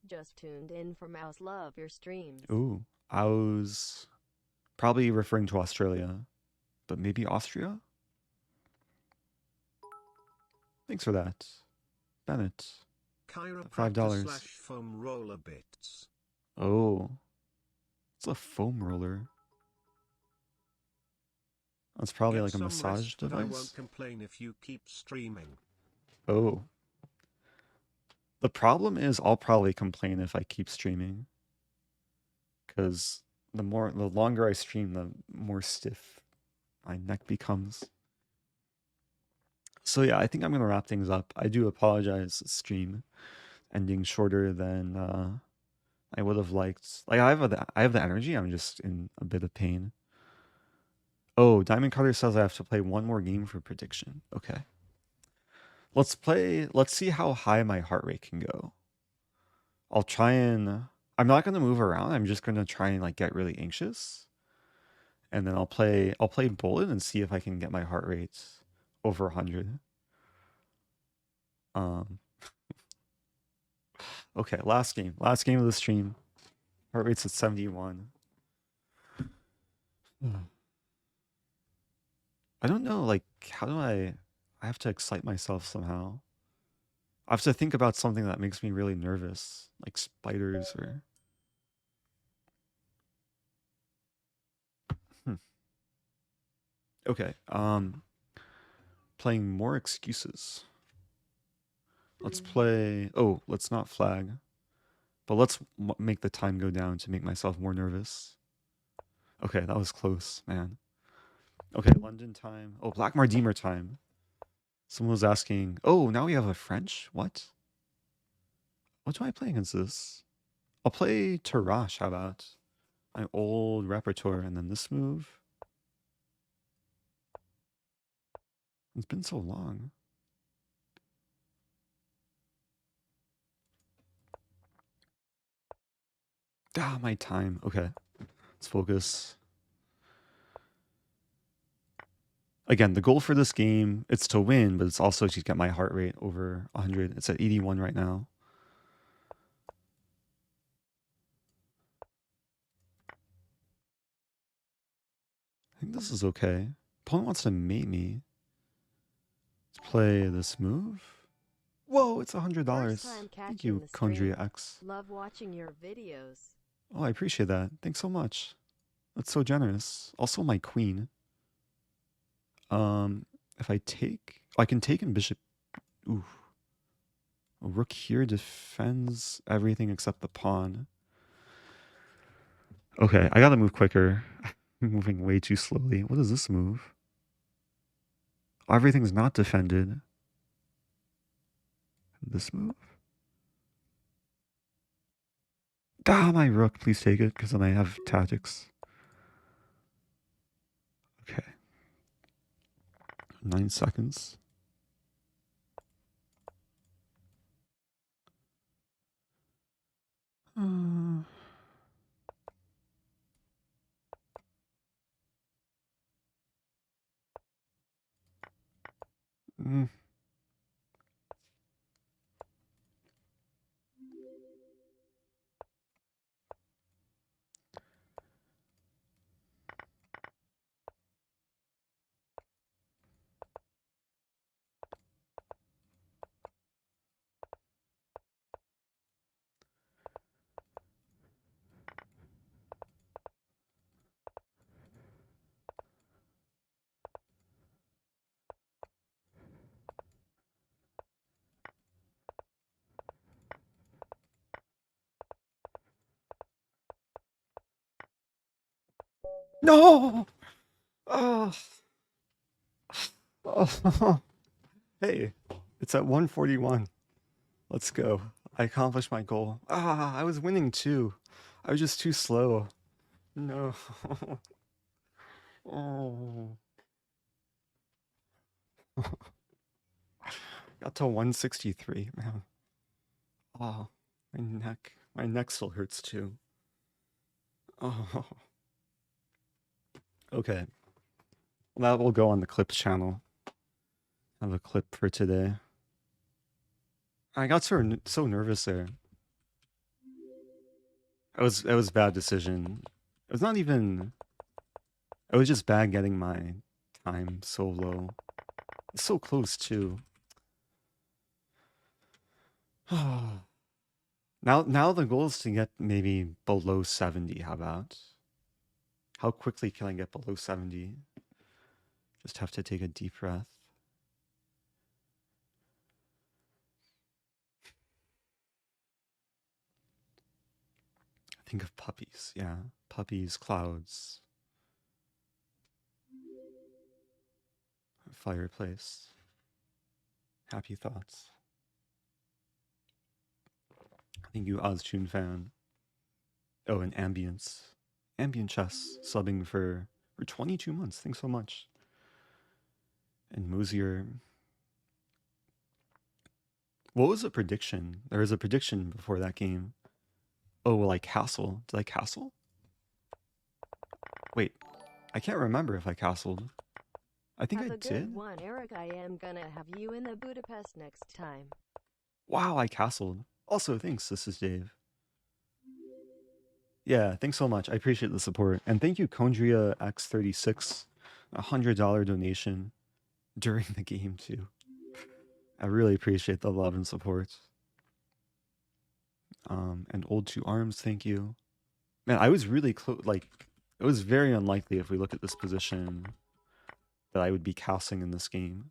Just tuned in for Mouse. Love your streams. Ooh, I was probably referring to Australia, but maybe Austria? Thanks for that, Bennett. $5. Foam roller bits. Oh, it's a foam roller. That's probably like a massage device. I won't complain if you keep streaming. Oh. The problem is I'll probably complain if I keep streaming. Because the longer I stream, the more stiff my neck becomes. So yeah, I think I'm gonna wrap things up. I do apologize, stream ending shorter than I would have liked. Like I have the energy, I'm just in a bit of pain. Oh, Diamond Cutter says I have to play one more game for prediction. Okay. Let's see how high my heart rate can go. I'll try and... I'm not going to move around. I'm just going to try and like get really anxious. And then I'll play Bullet and see if I can get my heart rate over 100. Okay, last game of the stream. Heart rate's at 71. I don't know, like, how do I have to excite myself somehow. I have to think about something that makes me really nervous, like spiders or... Okay, playing more excuses. Let's play... Oh, let's not flag. But let's make the time go down to make myself more nervous. Okay, that was close, man. Okay, London time. Oh, Black Mardeemer time. Someone was asking, oh, now we have a French? What? What do I play against this? I'll play Tarash, how about? My old repertoire, and then this move. It's been so long. Ah, my time. Okay, let's focus. Again, the goal for this game, it's to win, but it's also to get my heart rate over 100. It's at 81 right now. I think this is okay. Opponent wants to mate me. Let's play this move. Whoa, it's $100. Thank you, Condria X. Love watching your videos. Oh, I appreciate that. Thanks so much. That's so generous. Also, my queen. If I take... Oh, I can take in bishop... Ooh. A rook here defends everything except the pawn. Okay, I gotta move quicker. I'm moving way too slowly. What is this move? Oh, everything's not defended. This move? Ah, my rook. Please take it, because then I have tactics. Okay. 9 seconds. No! Oh. Oh. Hey, it's at 141. Let's go. I accomplished my goal. Ah, I was winning too. I was just too slow. No. Oh. Got to 163, man. Oh, my neck. My neck still hurts too. Oh. Okay. Well, that will go on the clips channel. I have a clip for today. I got so nervous there. It was a bad decision. It was not even. It was just bad getting my time so low. It's so close too. Now the goal is to get maybe below 70. How about? How quickly can I get below 70? Just have to take a deep breath. Think of puppies. Yeah, puppies, clouds, fireplace, happy thoughts. Thank you, Oztune fan. Oh, and Ambience. Ambient Chess subbing for 22 months. Thanks so much. And Mosier. What was the prediction? There was a prediction before that game. Oh, well, I castle. Did I castle? Wait, I can't remember if I castled. I think I did. One, Eric. I am gonna have you in the Budapest next time. Wow, I castled. Also, thanks. This is Dave. Yeah, thanks so much. I appreciate the support. And thank you, Condria X36, $100 donation during the game, too. I really appreciate the love and support. And Old Two Arms, thank you. Man, I was really close. Like, it was very unlikely if we look at this position that I would be castling in this game.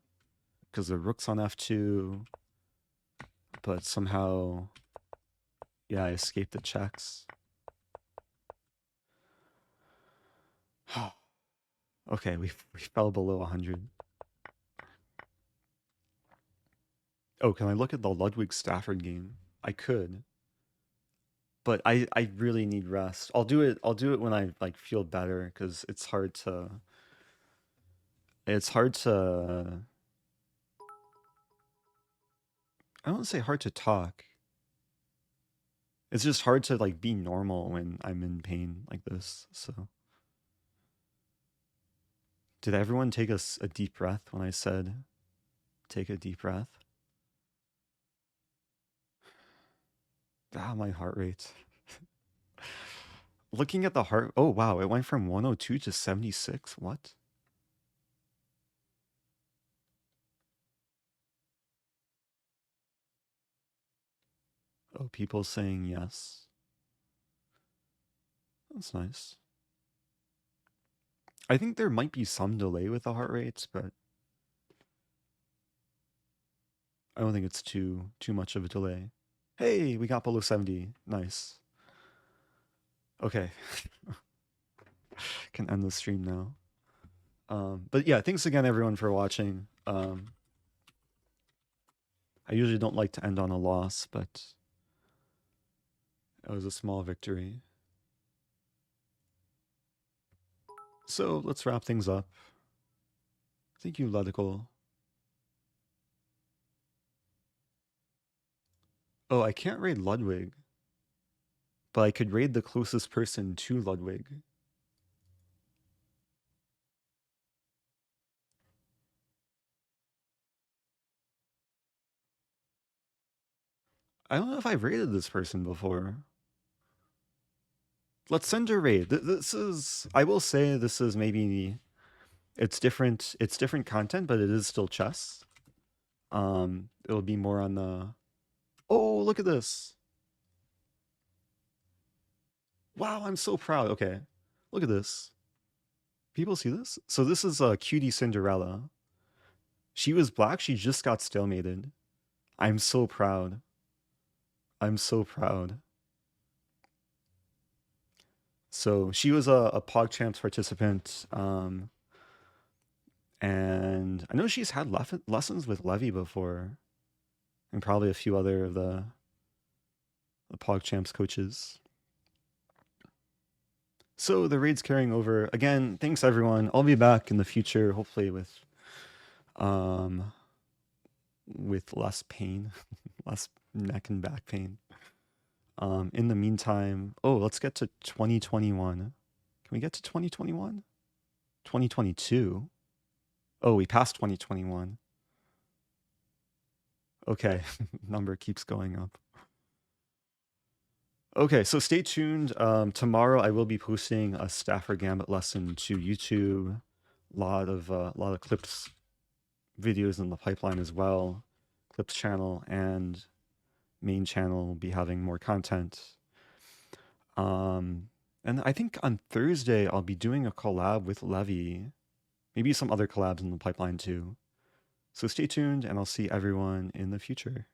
Because the rook's on f2. But somehow, yeah, I escaped the checks. Okay, we fell below 100. Oh, can I look at the Ludwig Stafford game? I could. But I really need rest. I'll do it when I like feel better, because it's hard to I don't want to say hard to talk. It's just hard to like be normal when I'm in pain like this. So did everyone take a deep breath when I said take a deep breath? Ah, my heart rate. Looking at the heart, oh wow, it went from 102 to 76. What? Oh, people saying yes. That's nice. I think there might be some delay with the heart rates, but I don't think it's too much of a delay. Hey, we got below 70. Nice. Okay. Can end the stream now. But yeah, thanks again everyone for watching. I usually don't like to end on a loss, but it was a small victory. So let's wrap things up. Thank you, Ludical. Oh, I can't raid Ludwig, but I could raid the closest person to Ludwig. I don't know if I've raided this person before. Let's send a raid. This is, I will say, this is maybe, it's different content, but it is still chess. It'll be more on the, oh, look at this. Wow, I'm so proud. Okay, look at this. People see this? So this is Cutie Cinderella. She was black, she just got stalemated. I'm so proud. I'm so proud. So she was a PogChamps participant, and I know she's had lessons with Levy before, and probably a few other of the PogChamps coaches. So the raid's carrying over. Again, thanks everyone. I'll be back in the future, hopefully with less pain, less neck and back pain. In the meantime, oh, let's get to 2021. Can we get to 2021? 2022. Oh, we passed 2021. Okay, number keeps going up. Okay, so stay tuned. Tomorrow I will be posting a Stafford Gambit lesson to YouTube. A lot of clips, videos in the pipeline as well. Clips channel and main channel will be having more content. And I think on Thursday I'll be doing a collab with Levy. Maybe some other collabs in the pipeline too. So stay tuned and I'll see everyone in the future.